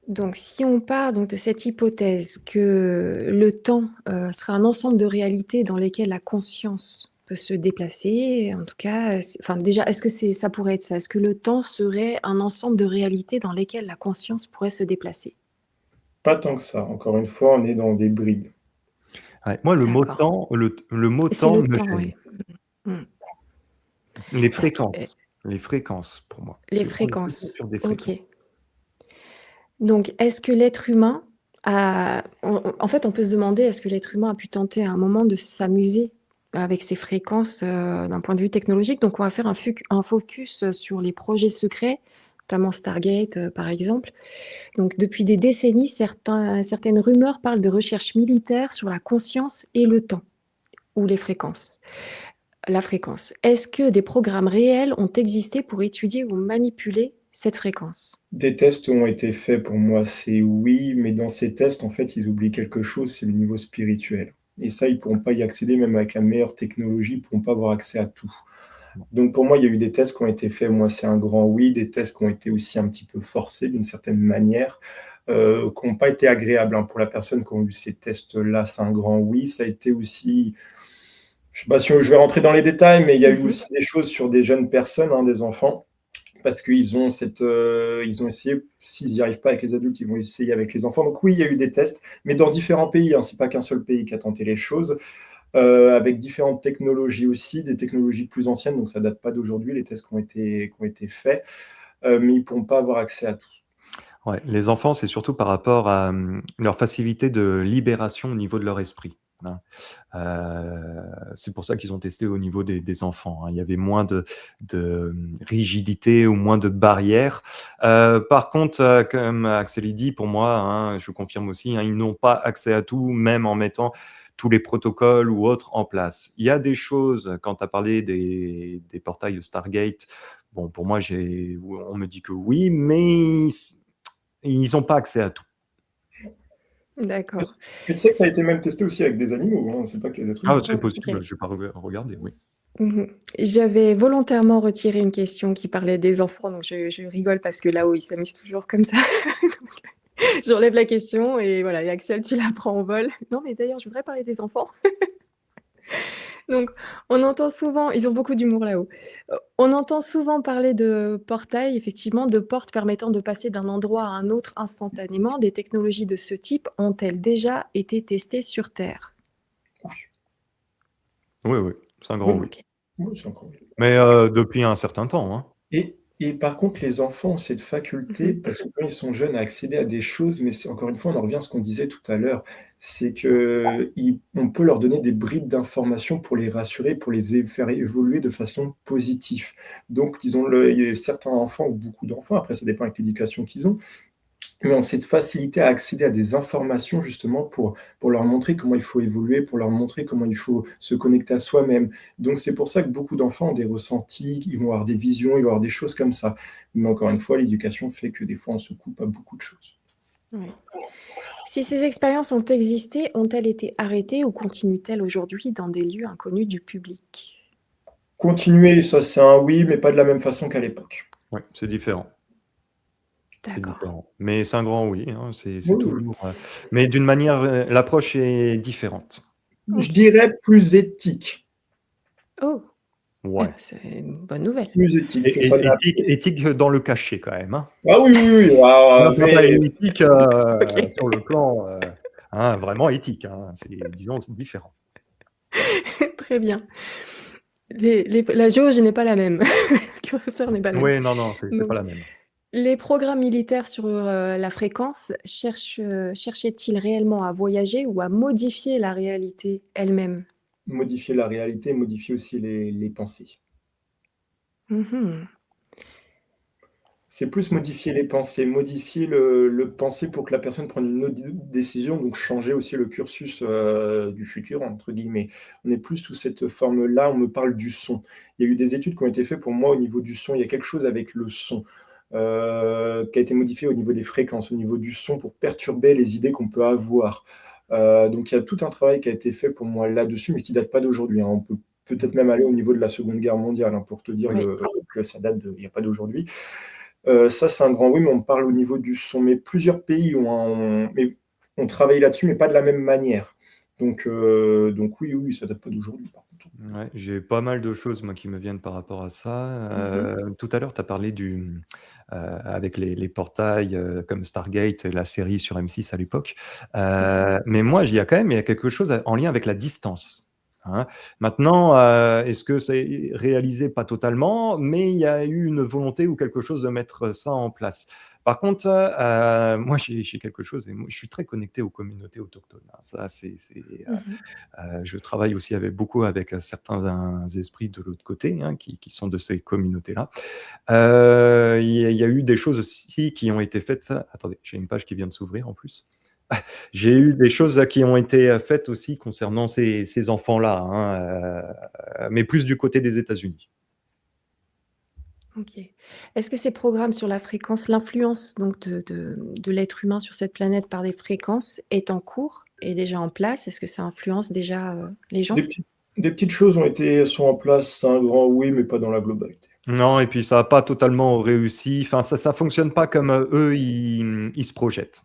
Donc, si on part donc, de cette hypothèse que le temps sera un ensemble de réalités dans lesquelles la conscience peut se déplacer, en tout cas, enfin déjà, est-ce que ça pourrait être ça? Est-ce que le temps serait un ensemble de réalités dans lesquelles la conscience pourrait se déplacer? Pas tant que ça. Encore une fois, on est dans des bribes. Ouais, moi, le mot D'accord. temps, le mot C'est temps le me temps, gêne. oui. Mm. Les Parce que fréquences, pour moi. les On est plutôt fréquences, sur des ok. fréquences. Donc, est-ce que l'être humain a... En fait, on peut se demander, est-ce que l'être humain a pu tenter à un moment de s'amuser avec ces fréquences d'un point de vue technologique? Donc, on va faire un focus sur les projets secrets, notamment Stargate, par exemple. Donc, depuis des décennies, certaines rumeurs parlent de recherches militaires sur la conscience et le temps, ou les fréquences. La fréquence. Est-ce que des programmes réels ont existé pour étudier ou manipuler cette fréquence? Des tests ont été faits pour moi, c'est oui, mais dans ces tests, en fait, ils oublient quelque chose, c'est le niveau spirituel. Et ça, ils pourront pas y accéder, même avec la meilleure technologie, ils pourront pas avoir accès à tout. Donc pour moi, il y a eu des tests qui ont été faits, moi c'est un grand oui, des tests qui ont été aussi un petit peu forcés d'une certaine manière, qui n'ont pas été agréables, hein. Pour la personne qui ont eu ces tests-là, c'est un grand oui. Ça a été aussi, je sais pas si je vais rentrer dans les détails, mais il y a eu Mmh. aussi des choses sur des jeunes personnes, hein, des enfants, parce qu'ils ont ils ont essayé, s'ils n'y arrivent pas avec les adultes, ils vont essayer avec les enfants. Donc oui, il y a eu des tests, mais dans différents pays, hein, c'est pas qu'un seul pays qui a tenté les choses, avec différentes technologies aussi, des technologies plus anciennes, donc ça date pas d'aujourd'hui, les tests qui ont été faits, mais ils pourront pas avoir accès à tout. Ouais, les enfants, c'est surtout par rapport à, leur facilité de libération au niveau de leur esprit, hein. C'est pour ça qu'ils ont testé au niveau des enfants, hein. Il y avait moins de rigidité ou moins de barrières. Par contre, comme Axel il dit, pour moi, hein, je confirme aussi, hein, ils n'ont pas accès à tout, même en mettant tous les protocoles ou autres en place. Il y a des choses, quand tu as parlé des portails Stargate, bon, pour moi, on me dit que oui, mais ils n'ont pas accès à tout. D'accord. Tu sais que ça a été même testé aussi avec des animaux, hein, c'est pas que les êtres Ah, humains. c'est OK. possible, je n'ai pas regardé, oui. Mmh. J'avais volontairement retiré une question qui parlait des enfants, donc je rigole parce que là-haut, ils s'amusent toujours comme ça. Donc j'enlève la question et voilà et Axel, tu la prends en vol. Non, mais d'ailleurs, je voudrais parler des enfants. Donc on entend souvent ils ont beaucoup d'humour là-haut. On entend souvent parler de portails, effectivement, de portes permettant de passer d'un endroit à un autre instantanément. Des technologies de ce type ont-elles déjà été testées sur Terre? Oui, oui, c'est un grand Oui, oui. OK. oui, c'est encore mieux. Mais depuis un certain temps, hein. Et par contre, les enfants ont cette faculté, Mmh. parce que quand ils sont jeunes, à accéder à des choses, mais c'est encore une fois, on en revient à ce qu'on disait tout à l'heure, c'est qu'on peut leur donner des bribes d'informations pour les rassurer, pour faire évoluer de façon positive. Donc, il y a certains enfants, ou beaucoup d'enfants, après ça dépend avec l'éducation qu'ils ont, mais ont cette facilité à accéder à des informations justement pour leur montrer comment il faut évoluer, pour leur montrer comment il faut se connecter à soi-même. Donc c'est pour ça que beaucoup d'enfants ont des ressentis, ils vont avoir des visions, ils vont avoir des choses comme ça. Mais encore une fois, l'éducation fait que des fois on se coupe à beaucoup de choses. Ouais. Si ces expériences ont existé, ont-elles été arrêtées ou continuent-elles aujourd'hui dans des lieux inconnus du public? Continuer, ça c'est un oui, mais pas de la même façon qu'à l'époque. Ouais, c'est différent, c'est D'accord. différent. Mais c'est un grand oui, hein, c'est Oui, oui. toujours, mais d'une manière, l'approche est différente. Je OK. dirais plus éthique. Oh! Eh Ouais, bah, c'est une bonne nouvelle. Plus éthique que ça et n'a. éthique dans le cachet quand même, hein. Ah oui, oui, oui. On Ah, n'a pas mais éthique, OK. sur le plan, hein, vraiment éthique, hein. Disons, c'est différent. Très bien. La jauge n'est pas la même. Le curseur n'est pas le même. Oui, non, non, c'est pas Donc la même. les programmes militaires sur, la fréquence cherchaient-ils réellement à voyager ou à modifier la réalité elle-même? modifier la réalité, modifier aussi les pensées. Mmh. C'est plus modifier les pensées, modifier le pensée pour que la personne prenne une autre décision, donc changer aussi le cursus, «du futur» entre guillemets. On est plus sous cette forme-là, on me parle du son. Il y a eu des études qui ont été faites pour moi au niveau du son. Il y a quelque chose avec le son, qui a été modifié au niveau des fréquences, au niveau du son pour perturber les idées qu'on peut avoir. Donc il y a tout un travail qui a été fait pour moi là-dessus, mais qui date pas d'aujourd'hui, hein. On peut peut-être même aller au niveau de la Seconde Guerre mondiale, hein, pour te dire Oui. que ça date de il y a pas d'aujourd'hui. Ça, c'est un grand oui, mais on me parle au niveau du son. Mais plusieurs pays ont travaillé là-dessus, mais pas de la même manière. Donc oui, oui, ça date pas d'aujourd'hui, par contre. Ouais, j'ai pas mal de choses, moi, qui me viennent par rapport à ça. Mmh. Tout à l'heure, tu as parlé avec les portails, comme Stargate, la série sur M6 à l'époque. Mmh. Mais moi, il y a quelque chose en lien avec la distance, hein. Maintenant, est-ce que c'est réalisé? Pas totalement, mais il y a eu une volonté ou quelque chose de mettre ça en place. Par contre, moi, j'ai quelque chose et moi, je suis très connecté aux communautés autochtones, hein. Ça, Mmh. je travaille aussi beaucoup avec certains esprits de l'autre côté, hein, qui sont de ces communautés-là. Il y a eu des choses aussi qui ont été faites. Attendez, j'ai une page qui vient de s'ouvrir en plus. J'ai eu des choses qui ont été faites aussi concernant ces enfants-là, hein, mais plus du côté des États-Unis. OK. Est-ce que ces programmes sur la fréquence, l'influence donc de l'être humain sur cette planète par des fréquences est en cours, est déjà en place? Est-ce que ça influence déjà, les Des gens? petites des petites choses sont en place, c'est un grand oui, mais pas dans la globalité. Non, et puis ça a pas totalement réussi. Enfin, ça fonctionne pas comme, eux, ils se projettent.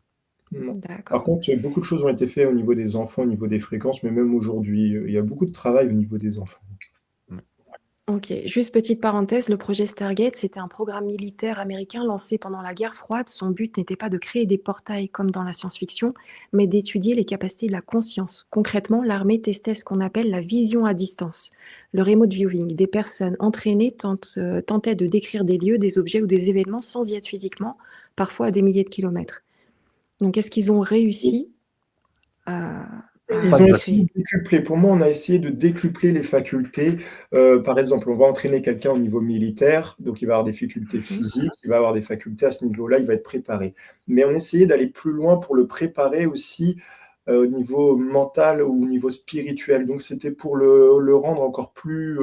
Non. Par D'accord. contre, beaucoup de choses ont été faites au niveau des enfants, au niveau des fréquences, mais même aujourd'hui, il y a beaucoup de travail au niveau des enfants. Mmh. OK. Juste petite parenthèse, le projet Stargate, c'était un programme militaire américain lancé pendant la guerre froide. Son but n'était pas de créer des portails comme dans la science-fiction, mais d'étudier les capacités de la conscience. Concrètement, l'armée testait ce qu'on appelle la vision à distance, le remote viewing. Des personnes entraînées tentaient de décrire des lieux, des objets ou des événements sans y être physiquement, parfois à des milliers de kilomètres. Donc, est-ce qu'ils ont réussi Ils Pas ont à essayé de créer? décupler. Pour moi, on a essayé de décupler les facultés. Par exemple, on va entraîner quelqu'un au niveau militaire, donc il va avoir des facultés Mhm. physiques, il va avoir des facultés à ce niveau-là, il va être préparé. Mais on essayait d'aller plus loin pour le préparer aussi au niveau mental ou au niveau spirituel. Donc c'était pour le rendre encore plus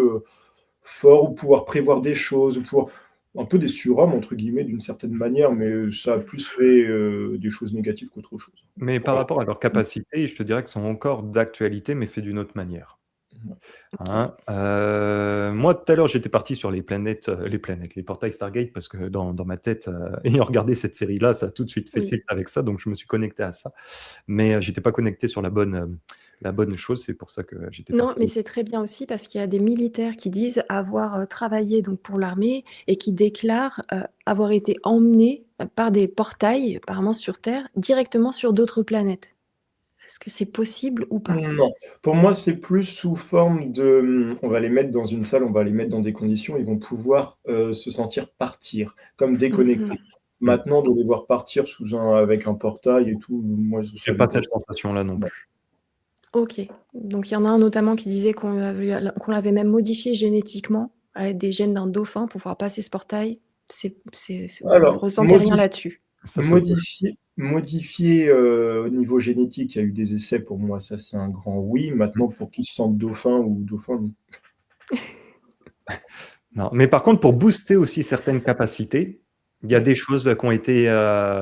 fort ou pouvoir prévoir des choses, ou pouvoir un peu des surhommes, entre guillemets, d'une certaine manière, mais ça a plus fait des choses négatives qu'autre chose. Mais Pour par l'instant. rapport à leurs capacités, je te dirais que sont encore d'actualité, mais fait d'une autre manière. OK. Hein, moi tout à l'heure, j'étais parti sur les portails Stargate parce que dans ma tête, ayant regardé cette série-là, ça a tout de suite fait Oui. tilt avec ça, donc je me suis connecté à ça. Mais, j'étais pas connecté sur la bonne chose, c'est pour ça que j'étais Non, parti. mais c'est très bien aussi parce qu'il y a des militaires qui disent avoir, travaillé donc pour l'armée et qui déclarent, avoir été emmenés, par des portails, apparemment sur Terre, directement sur d'autres planètes. Est-ce que c'est possible ou pas? Non, pour moi, c'est plus sous forme de, on va les mettre dans une salle, on va les mettre dans des conditions, ils vont pouvoir, se sentir partir, comme Mmh. déconnectés. Mmh. Maintenant, de les voir partir avec un portail et tout, moi, J'ai ça pas m'étonne. cette sensation-là non Non. plus. OK. Donc il y en a un notamment qui disait qu'on l'avait même modifié génétiquement avec des gènes d'un dauphin pour pouvoir passer ce portail. Vous Alors, ressentez rien là-dessus? Ça saute. modifié, au niveau génétique, il y a eu des essais, pour moi, ça, c'est un grand oui. Maintenant, pour qu'ils se sentent dauphin ou dauphin, non. Non, mais par contre, pour booster aussi certaines capacités, il y a Oui. des choses qui ont été,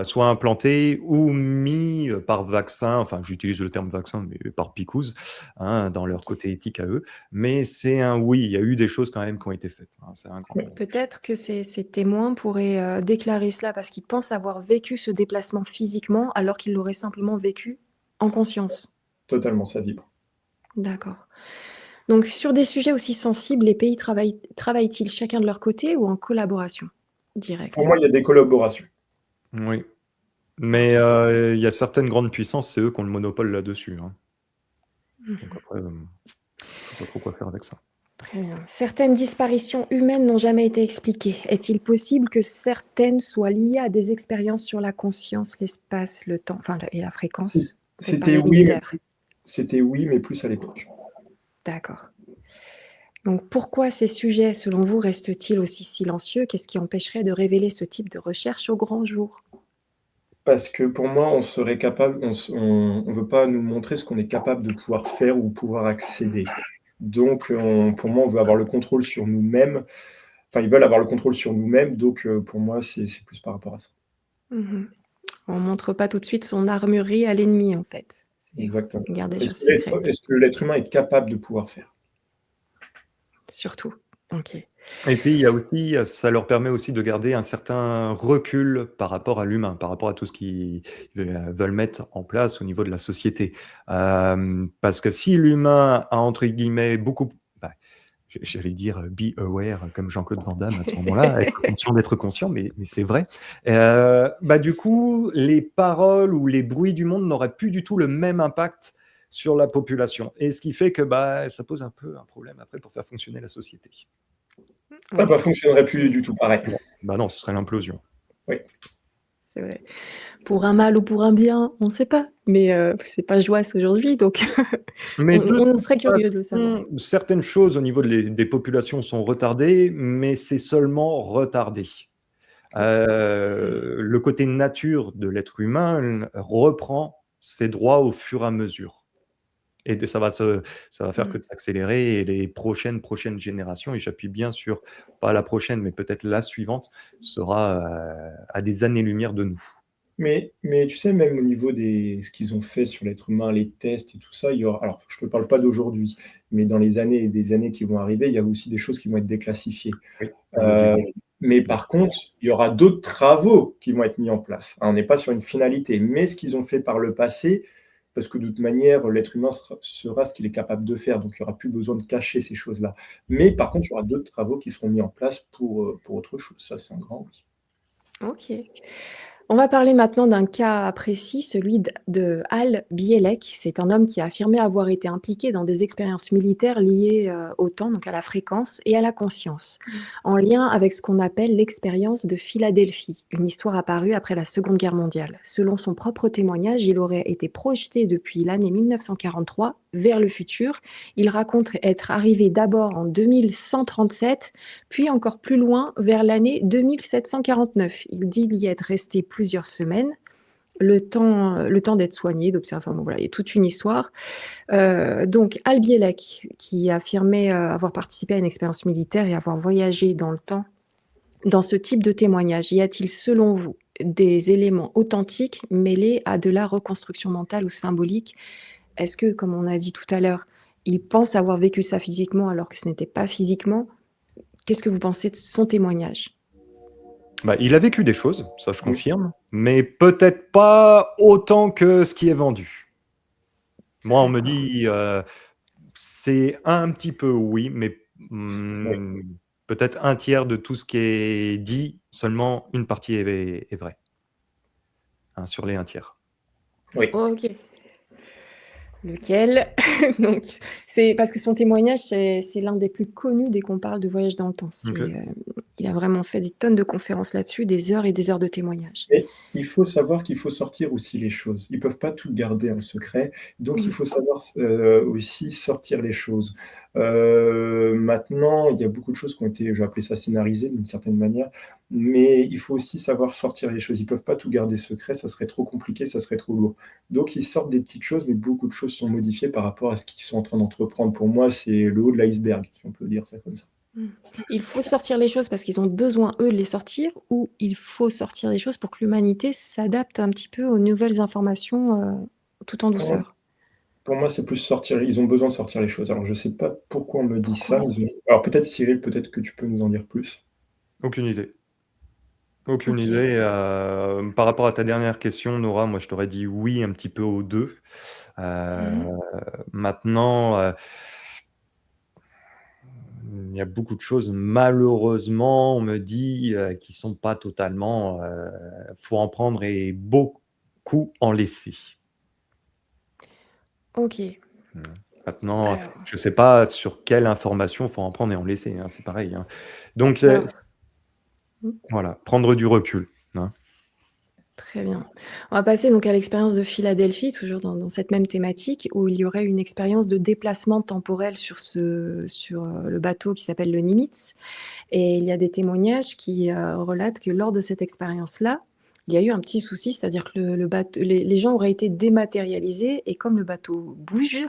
soit implantées ou mis, par vaccin, enfin, j'utilise le terme vaccin, mais par picouse, hein, dans leur OK. côté éthique à eux. Mais c'est un oui, il y a eu des choses quand même qui ont été faites, hein, c'est un grand oui. Peut-être que ces témoins pourraient, déclarer cela parce qu'ils pensent avoir vécu ce déplacement physiquement, alors qu'ils l'auraient simplement vécu en conscience. Totalement, ça vibre. D'accord. Donc sur des sujets aussi sensibles, les pays travaillent-ils chacun de leur côté ou en collaboration Pour directe? moi, il y a des collaborations. Oui, mais, OK. il y a certaines grandes puissances, c'est eux qui ont le monopole là-dessus, hein. Donc Mmh. après, je sais pas trop quoi faire avec ça. Très bien. Certaines disparitions humaines n'ont jamais été expliquées. Est-il possible que certaines soient liées à des expériences sur la conscience, l'espace, le temps, et la C'est fréquence faites par c'était des oui, mais militaires? plus c'était oui, mais plus à l'époque. D'accord. Donc pourquoi ces sujets, selon vous, restent-ils aussi silencieux? Qu'est-ce qui empêcherait de révéler ce type de recherche au grand jour? Parce que pour moi, on serait capable on veut pas nous montrer ce qu'on est capable de pouvoir faire ou pouvoir accéder. Donc pour moi, on veut avoir le contrôle sur nous-mêmes. Enfin, ils veulent avoir le contrôle sur nous-mêmes, donc pour moi, c'est plus par rapport à ça. Mmh. On montre pas tout de suite son armurerie à l'ennemi, en fait. C'est Exactement. on garde des Est-ce choses que l'être secrètes, est-ce que l'être humain est capable de pouvoir faire? surtout. OK. Et puis il y a aussi, ça leur permet aussi de garder un certain recul par rapport à l'humain, par rapport à tout ce qu'ils, veulent mettre en place au niveau de la société. Parce que si l'humain a entre guillemets beaucoup bah, j'allais dire, be aware comme Jean-Claude Van Damme à ce moment-là, être conscient d'être conscient, mais c'est vrai. Bah, du coup, les paroles ou les bruits du monde n'auraient plus du tout le même impact sur la population et ce qui fait que, bah, ça pose un peu un problème après pour faire fonctionner la société. Ça Ouais, bah, fonctionnerait plus OK, du tout pareil. Non, bah, non, ce serait l'implosion. Oui. c'est vrai. Pour un mal ou pour un bien, on ne sait pas, mais c'est pas Joas aujourd'hui, donc Mais de on toute serait curieux de le savoir. façon, certaines choses au niveau des populations sont retardées, mais c'est seulement retardé. Mmh. Le côté nature de l'être humain reprend ses droits au fur et à mesure. Et ça va faire que Mmh. de s'accélérer et les prochaines générations, et j'appuie bien sur pas la prochaine, mais peut-être la suivante, sera, à des années-lumière de nous. Mais tu sais, même au niveau des ce qu'ils ont fait sur l'être humain, les tests et tout ça, il y aura alors je te parle pas d'aujourd'hui, mais dans les années et des années qui vont arriver, il y a aussi des choses qui vont être déclassifiées. Oui, Heu, logiquement, mais bien par sûr. contre, il y aura d'autres travaux qui vont être mis en place. Hein, on n'est pas sur une finalité, mais ce qu'ils ont fait par le passé, parce que de toute manière, l'être humain sera ce qu'il est capable de faire, donc il y aura plus besoin de cacher ces choses-là. Mais par contre, il y aura d'autres travaux qui seront mis en place pour autre chose. Ça, c'est un grand oui. OK. On va parler maintenant d'un cas précis, celui de Al Bielek. C'est un homme qui a affirmé avoir été impliqué dans des expériences militaires liées au temps, donc à la fréquence et à la conscience, en lien avec ce qu'on appelle l'expérience de Philadelphie, une histoire apparue après la Seconde Guerre mondiale. Selon son propre témoignage, il aurait été projeté depuis l'année 1943 vers le futur. Il raconte être arrivé d'abord en 2137, puis encore plus loin vers l'année 2749. Il dit y être resté plusieurs semaines, le temps d'être soigné, d'observer, enfin bon, voilà, il y a toute une histoire. Donc Al Bielek, qui affirmait avoir participé à une expérience militaire et avoir voyagé dans le temps, dans ce type de témoignage, y a-t-il selon vous des éléments authentiques mêlés à de la reconstruction mentale ou symbolique? Est-ce que, comme on a dit tout à l'heure, il pense avoir vécu ça physiquement alors que ce n'était pas physiquement? Qu'est-ce que vous pensez de son témoignage? Bah, il a vécu des choses, ça je Oui. confirme, mais peut-être pas autant que ce qui est vendu. Moi, on me D'accord. dit, c'est un petit peu oui, mais Ouais. peut-être un tiers de tout ce qui est dit, seulement une partie est vraie, hein, sur les un tiers. Oui. OK. Lequel? Donc, c'est parce que son témoignage, c'est l'un des plus connus dès qu'on parle de voyage dans le temps. OK. Il a vraiment fait des tonnes de conférences là-dessus, des heures et des heures de témoignages. Mais il faut savoir qu'il faut sortir aussi les choses. Ils peuvent pas tout garder en secret, donc il Mmh. faut savoir aussi sortir les choses. Maintenant, il y a beaucoup de choses qui ont été, je vais appeler ça scénarisées d'une certaine manière, mais il faut aussi savoir sortir les choses. Ils peuvent pas tout garder secret, ça serait trop compliqué, ça serait trop lourd. Donc ils sortent des petites choses, mais beaucoup de choses sont modifiées par rapport à ce qu'ils sont en train d'entreprendre. Pour moi, c'est le haut de l'iceberg, si on peut dire ça comme ça. Mmh. Il faut sortir les choses parce qu'ils ont besoin, eux, de les sortir, ou il faut sortir les choses pour que l'humanité s'adapte un petit peu aux nouvelles informations, tout en Pour moi, douceur? Pour moi, c'est plus sortir, ils ont besoin de sortir les choses. Alors je sais pas pourquoi on me dit ça, Pourquoi? mais alors peut-être Cyril, peut-être que tu peux nous en dire plus? Aucune idée. Aucune OK. idée, par rapport à ta dernière question, Nora, moi je t'aurais dit oui un petit peu aux 2. Mmh. Maintenant, il y a beaucoup de choses malheureusement, on me dit, qui sont pas totalement, faut en prendre et beaucoup en laisser. OK. Mmh. Maintenant, Alors je sais pas sur quelle information faut en prendre et en laisser, hein, c'est pareil, hein. Donc alors mmh. voilà, prendre du recul, hein. Très bien. On va passer donc à l'expérience de Philadelphie, toujours dans cette même thématique, où il y aurait une expérience de déplacement temporel sur le bateau qui s'appelle le Nimitz, et il y a des témoignages qui, relatent que lors de cette expérience-là, il y a eu un petit souci, c'est-à-dire que le bateau les gens auraient été dématérialisés et comme le bateau bouge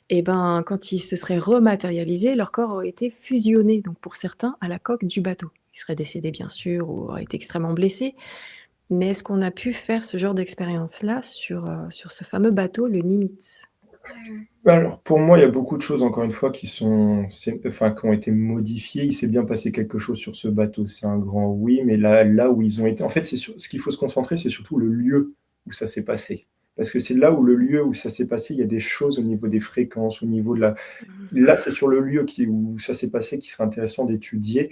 et ben, quand ils se seraient rematérialisés, leur corps aurait été fusionné, donc pour certains, à la coque du bateau. Ils seraient décédés bien sûr ou auraient été extrêmement blessés, mais est-ce qu'on a pu faire ce genre d'expérience-là sur ce fameux bateau, le Nimitz? Alors pour moi, il y a beaucoup de choses encore une fois qui ont été modifiées. Il s'est bien passé quelque chose sur ce bateau, c'est un grand oui, mais là où ils ont été en fait, c'est sur ce qu'il faut se concentrer, c'est surtout le lieu où ça s'est passé. Parce que c'est là où le lieu où ça s'est passé, il y a des choses au niveau des fréquences, au niveau de la Mmh. là, c'est sur le lieu où ça s'est passé qui serait intéressant d'étudier.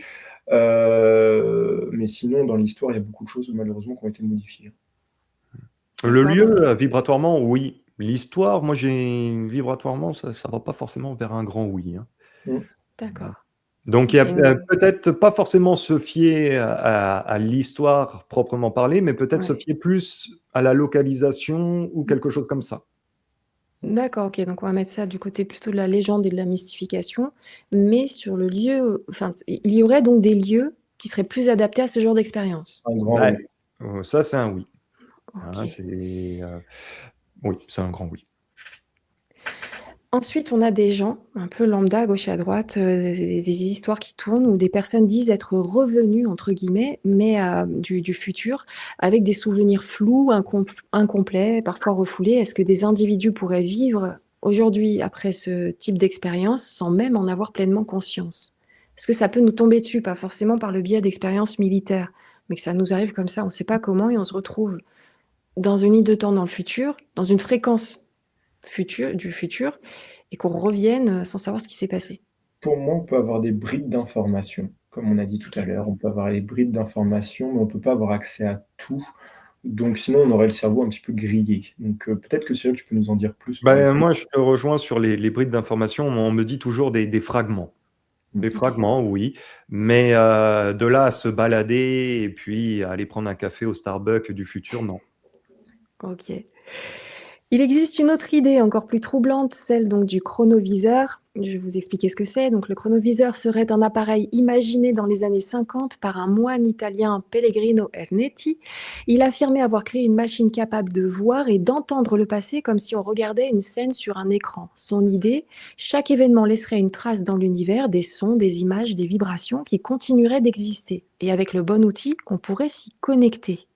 Mais sinon, dans l'histoire, il y a beaucoup de choses malheureusement qui ont été modifiées. Le D'accord, donc lieu, vibratoirement, oui. L'histoire, moi, j'ai vibratoirement, ça va pas forcément vers un grand oui, hein. Mmh. Voilà. d'accord. Donc il y OK, a, peut-être pas forcément se fier à l'histoire proprement parlée, mais peut-être se ouais. fier plus à la localisation ou quelque chose comme ça. D'accord, OK, donc on va mettre ça du côté plutôt de la légende et de la mystification, mais sur le lieu, enfin, il y aurait donc des lieux qui seraient plus adaptés à ce genre d'expérience? Un grand Bah, oui. ça, c'est un oui, hein, OK. oui, c'est un grand oui. Ensuite, on a des gens, un peu lambda, à gauche et à droite, des histoires qui tournent où des personnes disent être «revenues» entre guillemets, mais du futur, avec des souvenirs flous, incomplets, parfois refoulés. Est-ce que des individus pourraient vivre aujourd'hui, après ce type d'expérience, sans même en avoir pleinement conscience? Est-ce que ça peut nous tomber dessus, pas forcément par le biais d'expériences militaires, mais que ça nous arrive comme ça, on ne sait pas comment et on se retrouve dans une ligne de temps dans le futur, dans une fréquence du futur, et qu'on revienne sans savoir ce qui s'est passé. Pour moi, on peut avoir des bribes d'informations, comme on a dit tout à Ok. l'heure. On peut avoir des bribes d'informations, mais on peut pas avoir accès à tout. Donc sinon, on aurait le cerveau un petit peu grillé. Donc peut-être que Cyril, tu peux nous en dire plus pour le coup. Moi, je te rejoins sur les brides d'informations. On me dit toujours des fragments. Des Ok. fragments, oui. Mais de là à se balader et puis à aller prendre un café au Starbucks du futur, non. Ok. Il existe une autre idée encore plus troublante, celle donc du chronoviseur. Je vais vous expliquer ce que c'est. Donc, le chronoviseur serait un appareil imaginé dans les années 50 par un moine italien, Pellegrino Ernetti. Il affirmait avoir créé une machine capable de voir et d'entendre le passé comme si on regardait une scène sur un écran. Son idée, chaque événement laisserait une trace dans l'univers, des sons, des images, des vibrations qui continueraient d'exister. Et avec le bon outil, on pourrait s'y connecter.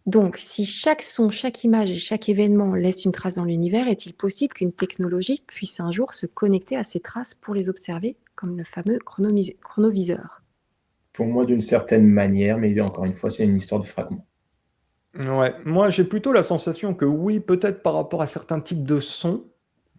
Donc, si chaque son, chaque image et chaque événement laisse une trace dans l'univers, est-il possible qu'une technologie puisse un jour se connecter à ces traces pour les observer, comme le fameux chronoviseur? Pour moi, d'une certaine manière, mais encore une fois, c'est une histoire de fragments. Ouais, moi j'ai plutôt la sensation que oui, peut-être par rapport à certains types de sons,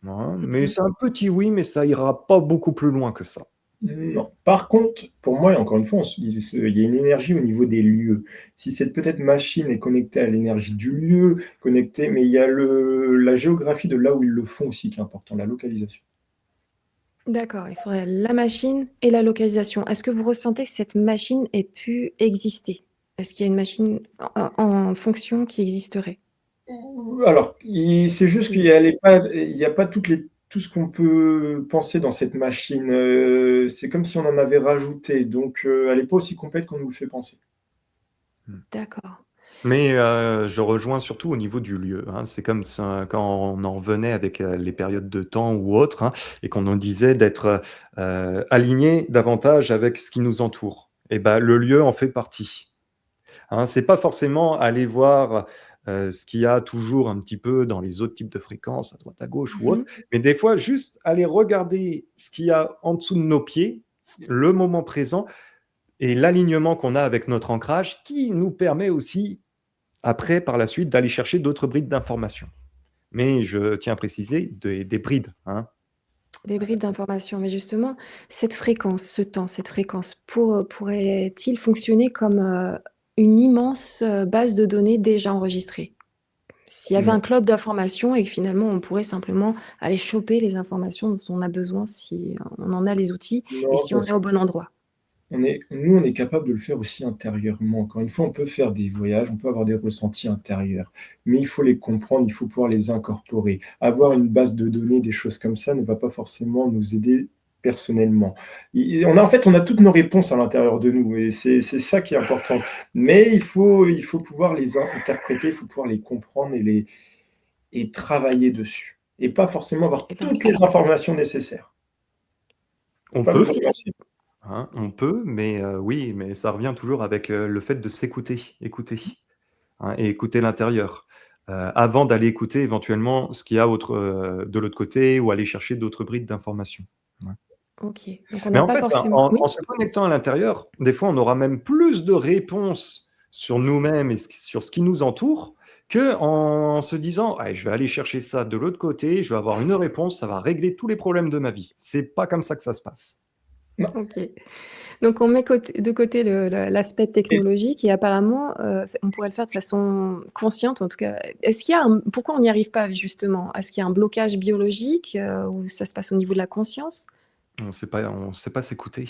hein, mais Mhm. c'est un petit oui, mais ça ira pas beaucoup plus loin que ça. Non. Par contre, pour moi, et encore une fois, il y a une énergie au niveau des lieux. Si cette peut-être machine est connectée à l'énergie du lieu, connectée, mais il y a la géographie de là où ils le font aussi qui est important, la localisation. D'accord, il faudrait la machine et la localisation. Est-ce que vous ressentez que cette machine ait pu exister? Est-ce qu'il y a une machine en fonction qui existerait? Alors, c'est juste qu'il Oui. y a il y a pas tout ce qu'on peut penser dans cette machine. C'est comme si on en avait rajouté. Donc, elle n'est pas aussi complète qu'on nous le fait penser. D'accord. Mais je rejoins surtout au niveau du lieu, hein. C'est comme ça quand on en revenait avec, les périodes de temps ou autres, hein, et qu'on nous disait d'être, alignés davantage avec ce qui nous entoure. Et ben le lieu en fait partie, hein. C'est pas forcément aller voir, ce qu'il y a toujours un petit peu dans les autres types de fréquences, à droite, à gauche ou autre, Mhm. mais des fois juste aller regarder ce qu'il y a en dessous de nos pieds, le moment présent et l'alignement qu'on a avec notre ancrage qui nous permet aussi après, par la suite, d'aller chercher d'autres brides d'informations. Mais je tiens à préciser des brides, hein. Des bribes d'informations, mais justement, cette fréquence, ce temps, cette fréquence, pourrait-il fonctionner comme une immense base de données déjà enregistrée? S'il y avait un Non. cloud d'informations et que finalement on pourrait simplement aller choper les informations dont on a besoin si on en a les outils et Non, si on est au bon endroit. nous, on est capable de le faire aussi intérieurement. Encore une fois, on peut faire des voyages, on peut avoir des ressentis intérieurs, mais il faut les comprendre, il faut pouvoir les incorporer. Avoir une base de données, des choses comme ça, ne va pas forcément nous aider personnellement. En fait, on a toutes nos réponses à l'intérieur de nous, et c'est ça qui est important. Mais il faut pouvoir les interpréter, il faut pouvoir les comprendre et travailler dessus. Et pas forcément avoir Eh ben, toutes les informations nécessaires. On Pas nous peut, influencer. hein, on peut, mais oui, mais ça revient toujours avec, le fait de s'écouter, écouter, hein, et écouter l'intérieur, avant d'aller écouter éventuellement ce qu'il y a de l'autre côté ou aller chercher d'autres brides d'informations. Ouais. ok, donc on Mais n'a en pas fait, hein, forcément... en Oui, se connectant à l'intérieur, des fois, on aura même plus de réponses sur nous-mêmes et sur ce qui nous entoure qu'en se disant: «Allez, je vais aller chercher ça de l'autre côté, je vais avoir une réponse, ça va régler tous les problèmes de ma vie». C'est pas comme ça que ça se passe. Non. ok. Donc on met de côté l'aspect Et technologique et apparemment on pourrait le faire de façon consciente, en tout cas. Pourquoi on n'y arrive pas justement? Est-ce qu'il y a un blocage biologique ou ça se passe au niveau de la conscience? On sait pas s'écouter.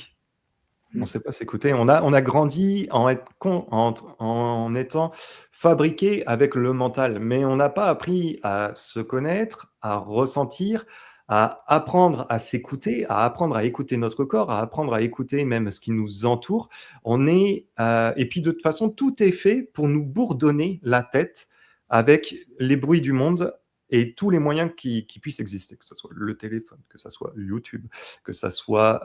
On sait pas s'écouter. On a grandi en étant fabriqué avec le mental, mais on n'a pas appris à se connaître, à ressentir, à apprendre à s'écouter, à apprendre à écouter notre corps, à apprendre à écouter même ce qui nous entoure. Et puis de toute façon, tout est fait pour nous bourdonner la tête avec les bruits du monde et tous les moyens qui puissent exister, que ce soit le téléphone, que ce soit YouTube, que ce soit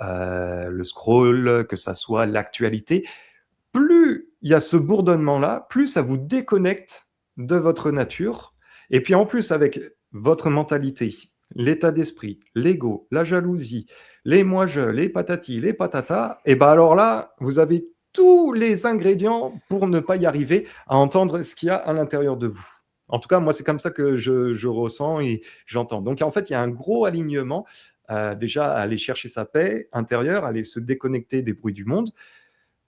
le scroll, que ce soit l'actualité. Plus il y a ce bourdonnement-là, plus ça vous déconnecte de votre nature. Et puis en plus, avec votre mentalité, l'état d'esprit, l'ego, la jalousie, les moi-je, les patati, les patata, et ben alors là, vous avez tous les ingrédients pour ne pas y arriver à entendre ce qu'il y a à l'intérieur de vous. En tout cas, moi, c'est comme ça que je ressens et j'entends. Donc, en fait, il y a un gros alignement, déjà, à aller chercher sa paix intérieure, à aller se déconnecter des bruits du monde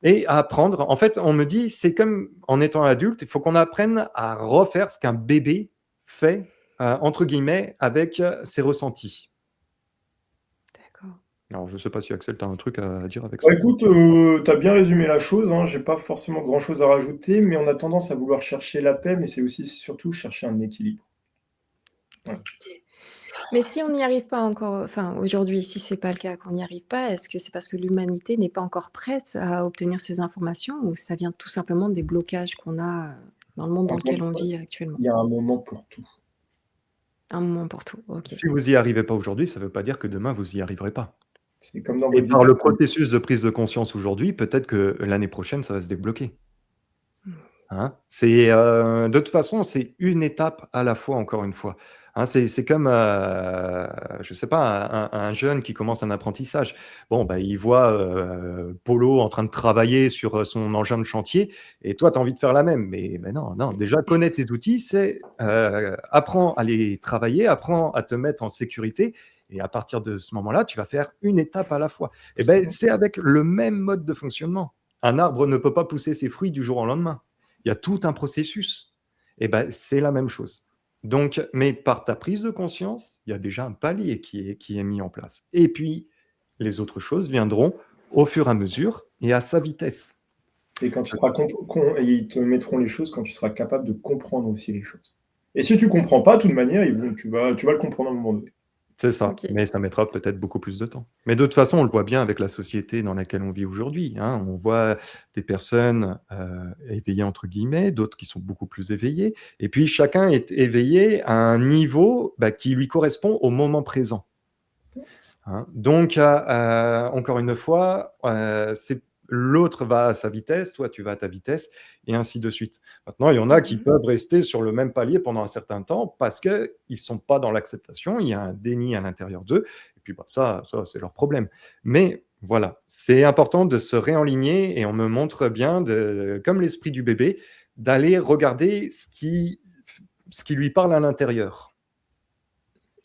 et à apprendre. En fait, on me dit, c'est comme en étant adulte, il faut qu'on apprenne à refaire ce qu'un bébé fait, entre guillemets, avec ses ressentis. D'accord. Alors, je ne sais pas si Axel, tu as un truc à dire avec Bah, ça. écoute, tu as bien résumé la chose, hein. J'ai pas forcément grand-chose à rajouter, mais on a tendance à vouloir chercher la paix, mais c'est aussi surtout chercher un équilibre. Voilà. Mais si on n'y arrive pas encore, enfin aujourd'hui, si c'est pas le cas, qu'on n'y arrive pas, est-ce que c'est parce que l'humanité n'est pas encore prête à obtenir ces informations ou ça vient tout simplement des blocages qu'on a dans le monde dans Encore lequel une on fois, vit actuellement? il y a un moment pour tout. Un moment pour tout, ok. Si vous n'y arrivez pas aujourd'hui, ça ne veut pas dire que demain, vous n'y arriverez pas. C'est comme dans Et votre vie par le personnelle. processus de prise de conscience aujourd'hui, peut-être que l'année prochaine, ça va se débloquer. Hein? De toute façon, c'est une étape à la fois, encore une fois. Hein, c'est comme, je sais pas, un jeune qui commence un apprentissage. Bon, bah, il voit Polo en train de travailler sur son engin de chantier, et toi, tu as envie de faire la même. Mais non, non, déjà, connaître tes outils, c'est apprends à les travailler, apprends à te mettre en sécurité, et à partir de ce moment-là, tu vas faire une étape à la fois. Et ben, c'est avec le même mode de fonctionnement. Un arbre ne peut pas pousser ses fruits du jour au lendemain. Il y a tout un processus. Et ben, c'est la même chose. Donc, mais par ta prise de conscience, il y a déjà un palier qui est mis en place. Et puis, les autres choses viendront au fur et à mesure et à sa vitesse. Et quand tu seras et ils te mettront les choses quand tu seras capable de comprendre aussi les choses. Et si tu comprends pas, de toute manière, tu vas le comprendre à un moment donné. C'est ça, Ok. mais ça mettra peut-être beaucoup plus de temps. Mais de toute façon, on le voit bien avec la société dans laquelle on vit aujourd'hui, hein. On voit des personnes éveillées, entre guillemets, d'autres qui sont beaucoup plus éveillées. Et puis, chacun est éveillé à un niveau qui lui correspond au moment présent. Hein. Donc, encore une fois, l'autre va à sa vitesse, toi tu vas à ta vitesse, et ainsi de suite. Maintenant, il y en a qui peuvent rester sur le même palier pendant un certain temps parce qu'ils ne sont pas dans l'acceptation, il y a un déni à l'intérieur d'eux, et puis ça c'est leur problème. Mais voilà, c'est important de se réaligner, et on me montre bien, comme l'esprit du bébé, d'aller regarder ce qui lui parle à l'intérieur.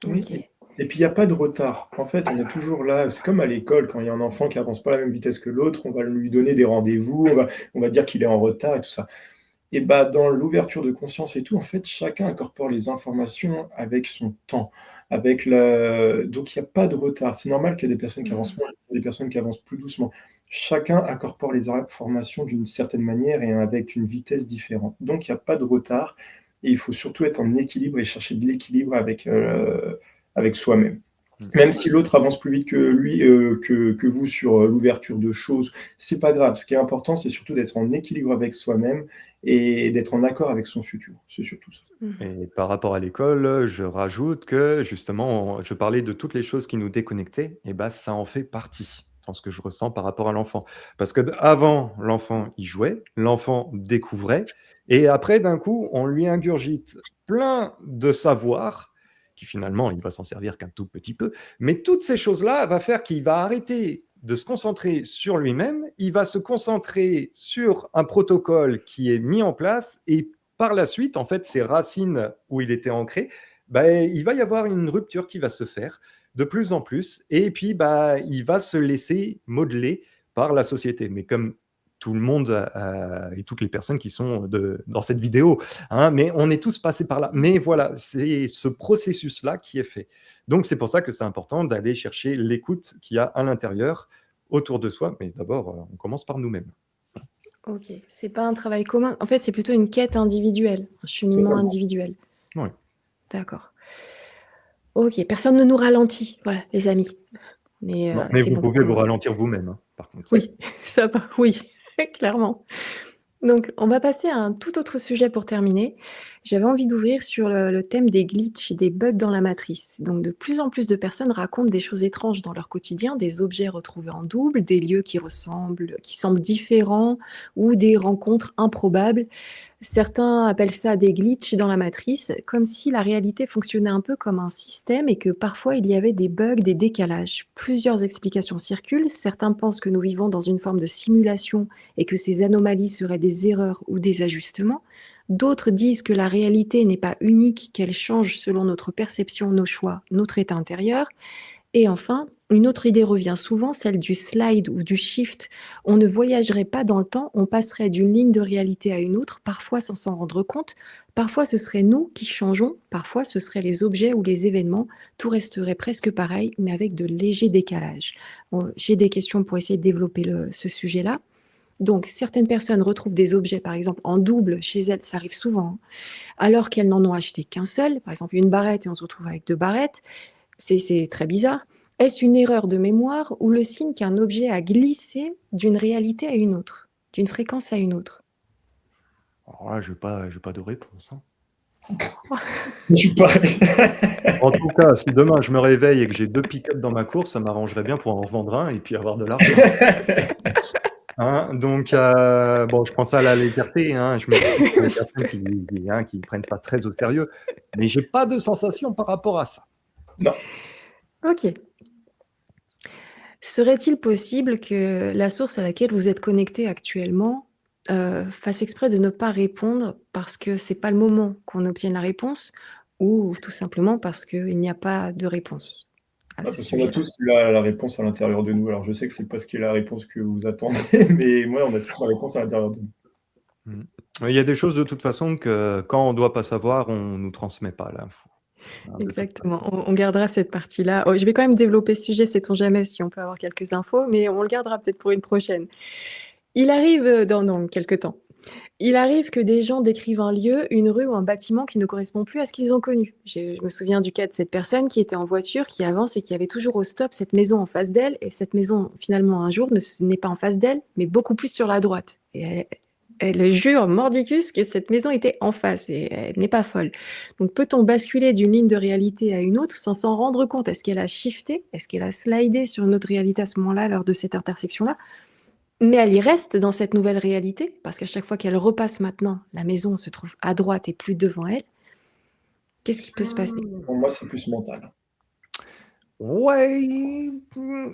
Oui. Ok. Et puis, il n'y a pas de retard. En fait, on est toujours là. C'est comme à l'école, quand il y a un enfant qui avance pas à la même vitesse que l'autre, on va lui donner des rendez-vous, on va dire qu'il est en retard et tout ça. Et bah, dans l'ouverture de conscience et tout, en fait, chacun incorpore les informations avec son temps. Donc, il n'y a pas de retard. C'est normal qu'il y ait des personnes qui avancent moins, des personnes qui avancent plus doucement. Chacun incorpore les informations d'une certaine manière et avec une vitesse différente. Donc, il n'y a pas de retard. Et il faut surtout être en équilibre et chercher de l'équilibre avec soi-même. Même si l'autre avance plus vite que lui, que vous sur l'ouverture de choses, c'est pas grave. Ce qui est important, c'est surtout d'être en équilibre avec soi-même et d'être en accord avec son futur. C'est surtout ça. Et par rapport à l'école, je rajoute que justement, je parlais de toutes les choses qui nous déconnectaient, et ça en fait partie dans ce que je ressens par rapport à l'enfant. Parce que avant, l'enfant, il jouait, l'enfant découvrait, et après, d'un coup, on lui ingurgite plein de savoirs, qui finalement, il va s'en servir qu'un tout petit peu, mais toutes ces choses-là va faire qu'il va arrêter de se concentrer sur lui-même, il va se concentrer sur un protocole qui est mis en place, et par la suite, en fait, ces racines où il était ancré, il va y avoir une rupture qui va se faire de plus en plus, et puis il va se laisser modeler par la société. Mais comme tout le monde et toutes les personnes qui sont dans cette vidéo, hein, mais on est tous passés par là. Mais voilà, c'est ce processus-là qui est fait. Donc, c'est pour ça que c'est important d'aller chercher l'écoute qu'il y a à l'intérieur, autour de soi. Mais d'abord, on commence par nous-mêmes. Ok, c'est pas un travail commun. En fait, c'est plutôt une quête individuelle, un cheminement individuel. Oui. D'accord. Ok, personne ne nous ralentit, voilà, les amis. Mais vous pouvez vous ralentir vous-même, hein, par contre. Oui, ça, oui, clairement. Donc, on va passer à un tout autre sujet pour terminer. J'avais envie d'ouvrir sur le thème des glitches, des bugs dans la matrice. Donc, de plus en plus de personnes racontent des choses étranges dans leur quotidien, des objets retrouvés en double, des lieux qui semblent différents ou des rencontres improbables. Certains appellent ça des glitches dans la matrice, comme si la réalité fonctionnait un peu comme un système et que parfois il y avait des bugs, des décalages. Plusieurs explications circulent. Certains pensent que nous vivons dans une forme de simulation et que ces anomalies seraient des erreurs ou des ajustements. D'autres disent que la réalité n'est pas unique, qu'elle change selon notre perception, nos choix, notre état intérieur. Et enfin, une autre idée revient souvent, celle du slide ou du shift. On ne voyagerait pas dans le temps, on passerait d'une ligne de réalité à une autre, parfois sans s'en rendre compte. Parfois ce serait nous qui changeons, parfois ce seraient les objets ou les événements. Tout resterait presque pareil, mais avec de légers décalages. J'ai des questions pour essayer de développer ce sujet-là. Donc, certaines personnes retrouvent des objets, par exemple, en double chez elles, ça arrive souvent, hein, alors qu'elles n'en ont acheté qu'un seul. Par exemple, une barrette et on se retrouve avec deux barrettes. C'est très bizarre. Est-ce une erreur de mémoire ou le signe qu'un objet a glissé d'une réalité à une autre, d'une fréquence à une autre? Alors là, j'ai pas de réponse, hein. Tu parais. En tout cas, si demain je me réveille et que j'ai 2 pick-up dans ma course, ça m'arrangerait bien pour en revendre un et puis avoir de l'argent. Hein, donc, bon, je prends ça à la légèreté, hein. Je m'excuse pour les personnes qui prennent ça très au sérieux, mais j'ai pas de sensation par rapport à ça. Non. Ok. Serait-il possible que la source à laquelle vous êtes connecté actuellement fasse exprès de ne pas répondre parce que c'est pas le moment qu'on obtienne la réponse ou tout simplement parce qu'il n'y a pas de réponse à ce Parce qu'on a sujet-là? tous la réponse à l'intérieur de nous. Alors je sais que c'est pas ce qui est la réponse que vous attendez, mais moi, on a tous la réponse à l'intérieur de nous. Mmh. Il y a des choses de toute façon que quand on doit pas savoir, on nous transmet pas l'info, hein, de toute façon. Exactement, on gardera cette partie-là. Oh, je vais quand même développer ce sujet, sait-on jamais si on peut avoir quelques infos, mais on le gardera peut-être pour une prochaine. Il arrive dans quelques temps. Il arrive que des gens décrivent un lieu, une rue ou un bâtiment qui ne correspond plus à ce qu'ils ont connu. Je me souviens du cas de cette personne qui était en voiture, qui avance et qui avait toujours au stop cette maison en face d'elle. Et cette maison, finalement, un jour, n'est pas en face d'elle, mais beaucoup plus sur la droite. Et elle jure mordicus que cette maison était en face et elle n'est pas folle. Donc peut-on basculer d'une ligne de réalité à une autre sans s'en rendre compte? Est-ce qu'elle a shifté? Est-ce qu'elle a slidé sur une autre réalité à ce moment-là, lors de cette intersection-là? Mais elle y reste dans cette nouvelle réalité, parce qu'à chaque fois qu'elle repasse maintenant, la maison se trouve à droite et plus devant elle. Qu'est-ce qui peut se passer? Pour moi, c'est plus mental. Ouais,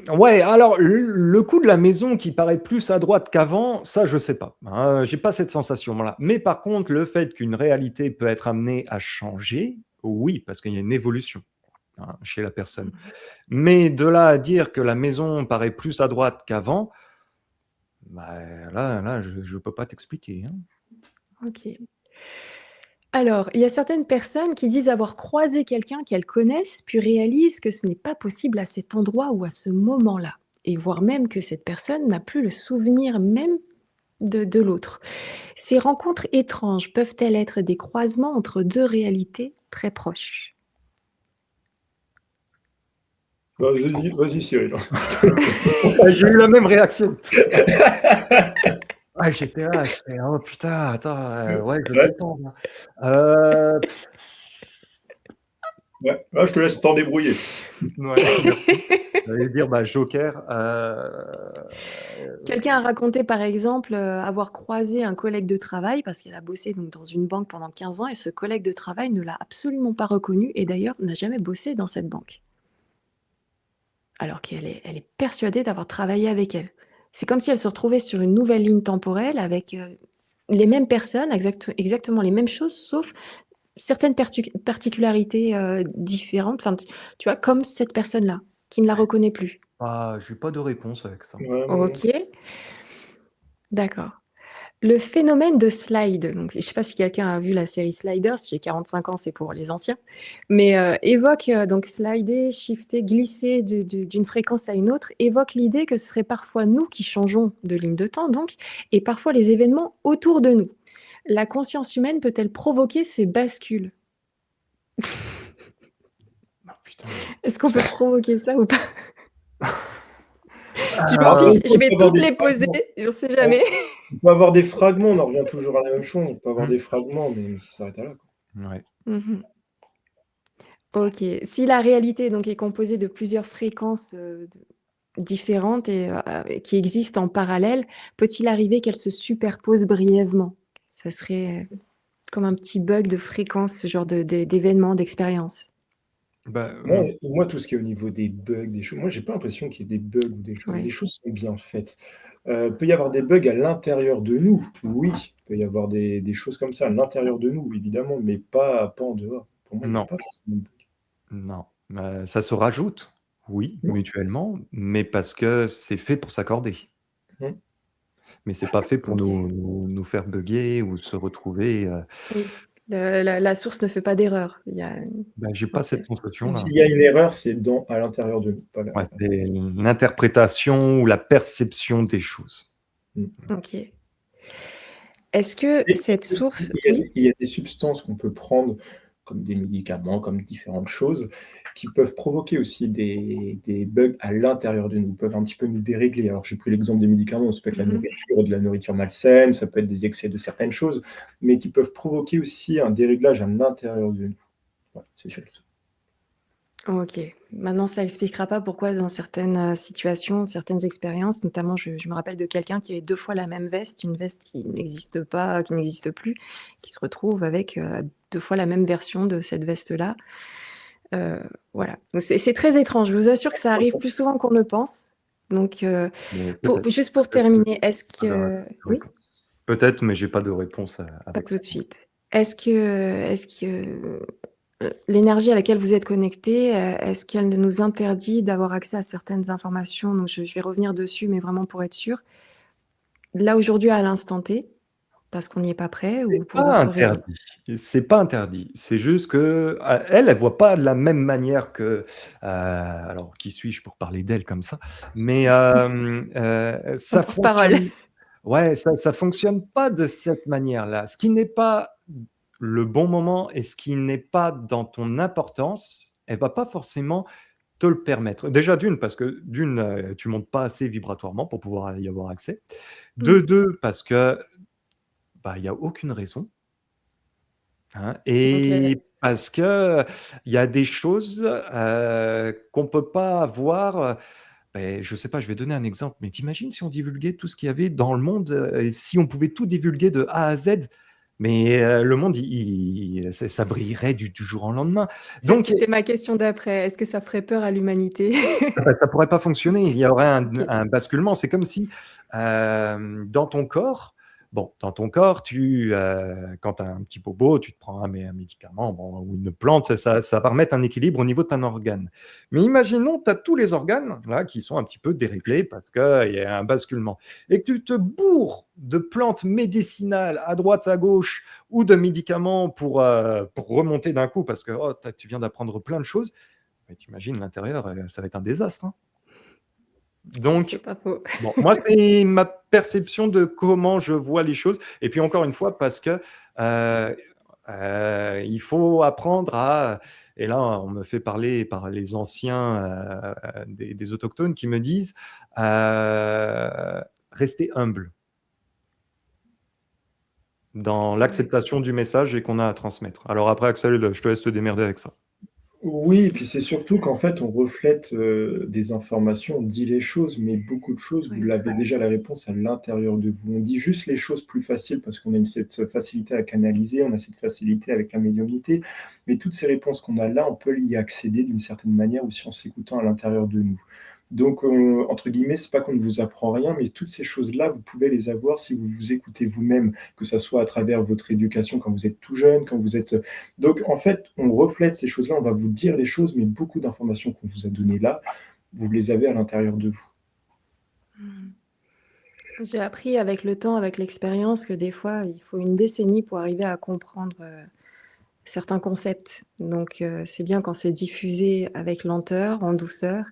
ouais, alors le coup de la maison qui paraît plus à droite qu'avant, ça je sais pas, hein, j'ai pas cette sensation-là. Mais par contre, le fait qu'une réalité peut être amenée à changer, oui, parce qu'il y a une évolution, hein, chez la personne. Mais de là à dire que la maison paraît plus à droite qu'avant, bah, là je peux pas t'expliquer, hein. Ok. Alors, il y a certaines personnes qui disent avoir croisé quelqu'un qu'elles connaissent, puis réalisent que ce n'est pas possible à cet endroit ou à ce moment-là, et voire même que cette personne n'a plus le souvenir même de l'autre. Ces rencontres étranges peuvent-elles être des croisements entre deux réalités très proches? Vas-y, Cyril. J'ai eu la même réaction que toi. Ah, j'étais là, je fais: «Oh putain, attends, ouais, je sais pas, moi». Heu, Ouais, là, je te laisse t'en débrouiller. ouais, merci. J'allais dire, bah, Joker, Quelqu'un a raconté par exemple avoir croisé un collègue de travail parce qu'elle a bossé donc, dans une banque pendant 15 ans et ce collègue de travail ne l'a absolument pas reconnu et d'ailleurs n'a jamais bossé dans cette banque. Alors elle est persuadée d'avoir travaillé avec elle. C'est comme si elle se retrouvait sur une nouvelle ligne temporelle avec les mêmes personnes, exactement les mêmes choses, sauf certaines particularités différentes, enfin, tu vois, comme cette personne-là, qui ne la reconnaît plus. j'ai pas de réponse avec ça. Ouais, Ok, d'accord. Le phénomène de slide, donc je ne sais pas si quelqu'un a vu la série Sliders, j'ai 45 ans, c'est pour les anciens, mais évoque donc slider, shifter, glisser d'une fréquence à une autre, évoque l'idée que ce serait parfois nous qui changeons de ligne de temps, donc, et parfois les événements autour de nous. La conscience humaine peut-elle provoquer ces bascules? Ah putain. Est-ce qu'on peut provoquer ça ou pas? Je m'en Après, fiche, il je vais peut y avoir toutes des les poser, fragments. j'en sais On jamais. peut avoir des fragments, on en revient toujours à la même chose. On peut avoir Mmh. des fragments, mais ça s'arrête là, quoi. Ouais. Mmh. OK. Si la réalité donc est composée de plusieurs fréquences, différentes et qui existent en parallèle, peut-il arriver qu'elles se superposent brièvement? Ça serait, comme un petit bug de fréquence, ce genre d'événements, d'expériences? Bah, Moi, tout ce qui est au niveau des bugs, des choses, moi, j'ai pas l'impression qu'il y ait des bugs ou des choses. Les Ouais. choses sont bien faites. Peut y avoir des bugs à l'intérieur de nous, oui. Peut y avoir des choses comme ça à l'intérieur de nous, évidemment, mais pas en dehors. Pour moi, il y a non, pas forcément de bug. non, ça se rajoute, oui, Mmh. mutuellement, mais parce que c'est fait pour s'accorder. Mmh. Mais c'est pas fait pour OK. nous faire bugger ou se retrouver, Oui. La source ne fait pas d'erreur. Il y a bah, j'ai pas OK. cette sensation-là. S'il y a une erreur, c'est à l'intérieur de nous, pas Ouais, là. c'est l'interprétation ou la perception des choses. Mmh. OK. Est-ce que Et cette source oui? il y a des substances qu'on peut prendre, comme des médicaments, comme différentes choses, qui peuvent provoquer aussi des bugs à l'intérieur de nous, peuvent un petit peu nous dérégler. Alors, j'ai pris l'exemple des médicaments, ça peut être Mmh. de la nourriture malsaine, ça peut être des excès de certaines choses, mais qui peuvent provoquer aussi un déréglage à l'intérieur de nous. Voilà, c'est surtout ça. OK. Maintenant, ça expliquera pas pourquoi dans certaines, situations, certaines expériences, notamment je me rappelle de quelqu'un qui avait 2 fois la même veste, une veste qui n'existe pas, qui n'existe plus, qui se retrouve avec, 2 fois la même version de cette veste-là. Heu, voilà. Donc c'est très étrange. Je vous assure que ça arrive plus souvent qu'on ne pense. Donc, Mais pour peut-être, juste pour peut-être que terminer, est-ce j'ai pas que de oui? réponse. Peut-être, mais j'ai pas de réponse, Pas avec tout ça. de suite. Est-ce que l'énergie à laquelle vous êtes connectés, est-ce qu'elle nous interdit d'avoir accès à certaines informations? Donc je vais revenir dessus, mais vraiment pour être sûre. Là, aujourd'hui, à l'instant T, parce qu'on n'y est pas prêt ou pour Pas d'autres raisons? interdit, c'est pas interdit. C'est juste que, elle voit pas de la même manière que, alors qui suis-je pour parler d'elle comme ça? Mais, Mon ça porte-parole. fonctionne ouais, ça fonctionne pas de cette manière-là. Ce qui n'est pas le bon moment et ce qui n'est pas dans ton importance, elle va pas forcément te le permettre. Déjà d'une, parce que d'une, tu montes pas assez vibratoirement pour pouvoir y avoir accès. De Mmh. 2, parce que, bah, il y a aucune raison. Hein, OK. et parce que il y a des choses, qu'on peut pas avoir, je sais pas, je vais donner un exemple, mais tu imagines si on divulguait tout ce qu'il y avait dans le monde, et si on pouvait tout divulguer de A à Z? Mais, le monde il ça brillerait du jour au lendemain. Donc C'était ma question d'après. Est-ce que ça ferait peur à l'humanité? ça pourrait pas fonctionner. Il y aurait OK. un basculement. C'est comme si, dans ton corps, bon, dans ton corps, quand tu as un petit bobo, tu te prends un médicament, bon, ou une plante, ça va remettre un équilibre au niveau de ton organe. Mais imaginons, tu as tous les organes, là, qui sont un petit peu déréglés parce qu'il y a un basculement et que tu te bourres de plantes médicinales à droite, à gauche ou de médicaments pour remonter d'un coup parce que, oh, tu viens d'apprendre plein de choses. Mais tu imagines l'intérieur, ça va être un désastre, hein. C'est Donc, pas faux. bon, moi, c'est ma perception de comment je vois les choses et puis encore une fois parce que, il faut apprendre à et là, on me fait parler par les anciens, des autochtones qui me disent, «Rester humble» dans C'est vrai. l'acceptation du message et qu'on a à transmettre. Alors après Axel, je te laisse te démerder avec ça. Oui, et puis c'est surtout qu'en fait, on reflète, des informations, on dit les choses, mais beaucoup de choses, vous Ouais. l'avez déjà la réponse à l'intérieur de vous. On dit juste les choses plus faciles parce qu'on a cette facilité à canaliser, on a cette facilité avec la médiumnité, mais toutes ces réponses qu'on a là, on peut y accéder d'une certaine manière aussi en s'écoutant à l'intérieur de nous. Donc, entre guillemets, c'est pas qu'on ne vous apprend rien, mais toutes ces choses-là, vous pouvez les avoir si vous vous écoutez vous-même, que ça soit à travers votre éducation quand vous êtes tout jeune, quand vous êtes, donc en fait, on reflète ces choses-là, on va vous dire les choses, mais beaucoup d'informations qu'on vous a données là, vous les avez à l'intérieur de vous. Mmh. J'ai appris avec le temps, avec l'expérience, que des fois, il faut une décennie pour arriver à comprendre, certains concepts. Donc, c'est bien quand c'est diffusé avec lenteur, en douceur.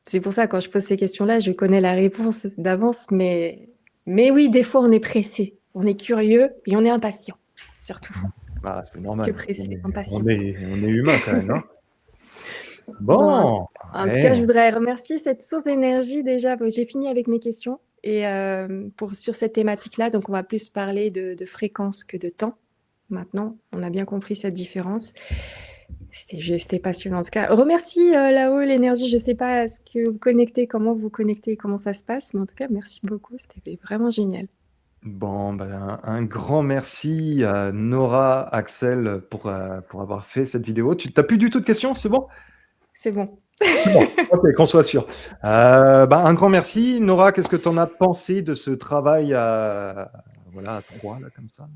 C'est pour ça, quand je pose ces questions-là, je connais la réponse d'avance, mais oui, des fois, on est pressé, on est curieux et on est impatient, surtout. Bah, c'est Plus que normal, pressé, impatient. on est humain quand même, hein. Bon, Bon, en tout cas, je ouais. voudrais remercier cette source d'énergie déjà. J'ai fini avec mes questions et sur cette thématique-là, donc on va plus parler de fréquence que de temps. Maintenant, on a bien compris cette différence. C'était passionnant. En tout cas, remercie là-haut l'énergie. Je ne sais pas ce que vous connectez, comment vous connectez, comment ça se passe, mais en tout cas, merci beaucoup. C'était vraiment génial. Bon, ben, un grand merci à Nora, Axel pour avoir fait cette vidéo. Tu n'as plus du tout de questions, c'est bon? C'est bon. C'est bon, ok, qu'on soit sûr. Ben, un grand merci. Nora, qu'est-ce que tu en as pensé de ce travail voilà, à trois, là, comme ça?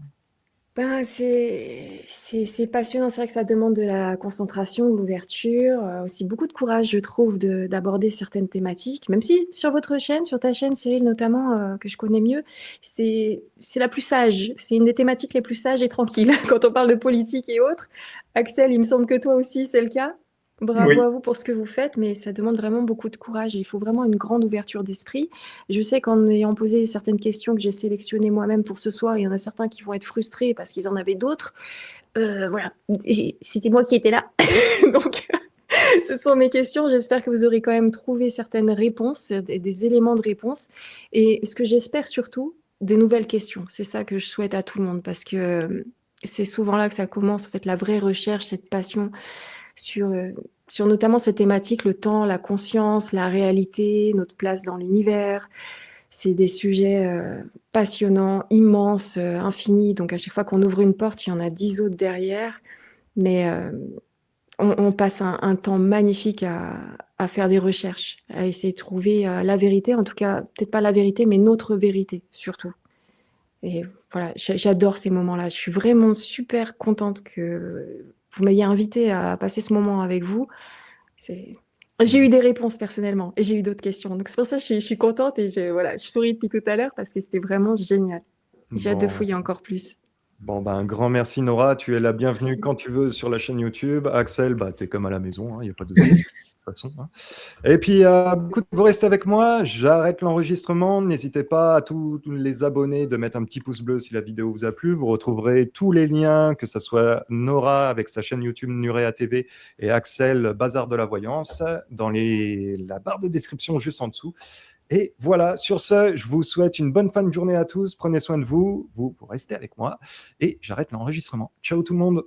Ben, c'est passionnant. C'est vrai que ça demande de la concentration, de l'ouverture, aussi beaucoup de courage, je trouve, d'aborder certaines thématiques. Même si sur votre chaîne, sur ta chaîne, Cyril, notamment, que je connais mieux, c'est la plus sage. C'est une des thématiques les plus sages et tranquilles quand on parle de politique et autres. Axel, il me semble que toi aussi, c'est le cas. Bravo Oui. à vous pour ce que vous faites, mais ça demande vraiment beaucoup de courage et il faut vraiment une grande ouverture d'esprit. Je sais qu'en ayant posé certaines questions que j'ai sélectionnées moi-même pour ce soir, il y en a certains qui vont être frustrés parce qu'ils en avaient d'autres. Voilà, c'était moi qui étais là. Donc, ce sont mes questions. J'espère que vous aurez quand même trouvé certaines réponses, des éléments de réponse. Et ce que j'espère surtout, des nouvelles questions. C'est ça que je souhaite à tout le monde parce que c'est souvent là que ça commence, en fait, la vraie recherche, cette passion sur, sur notamment cette thématique, le temps, la conscience, la réalité, notre place dans l'univers. C'est des sujets passionnants, immenses, infinis. Donc à chaque fois qu'on ouvre une porte, il y en a 10 autres derrière. Mais on passe un temps magnifique à faire des recherches, à essayer de trouver la vérité. En tout cas, peut-être pas la vérité, mais notre vérité surtout. Et voilà, j'adore ces moments-là. Je suis vraiment super contente que vous m'ayez invité à passer ce moment avec vous. J'ai eu des réponses personnellement et j'ai eu d'autres questions. Donc c'est pour ça que je suis contente et voilà, je souris depuis tout à l'heure parce que c'était vraiment génial. J'ai hâte de Bon, fouiller encore plus. bon, ben, un grand merci Nora. Tu es la bienvenue Merci. quand tu veux sur la chaîne YouTube. Axel, bah, tu es comme à la maison, il n'y a pas de souci. Merci. De toute façon, hein. Et puis, écoute, vous restez avec moi, j'arrête l'enregistrement. N'hésitez pas à tous les abonnés de mettre un petit pouce bleu si la vidéo vous a plu. Vous retrouverez tous les liens, que ce soit Nora avec sa chaîne YouTube Nurea TV et Axel Bazar de la Voyance, dans la barre de description juste en dessous. Et voilà, sur ce, je vous souhaite une bonne fin de journée à tous. Prenez soin de vous, vous restez avec moi et j'arrête l'enregistrement. Ciao tout le monde.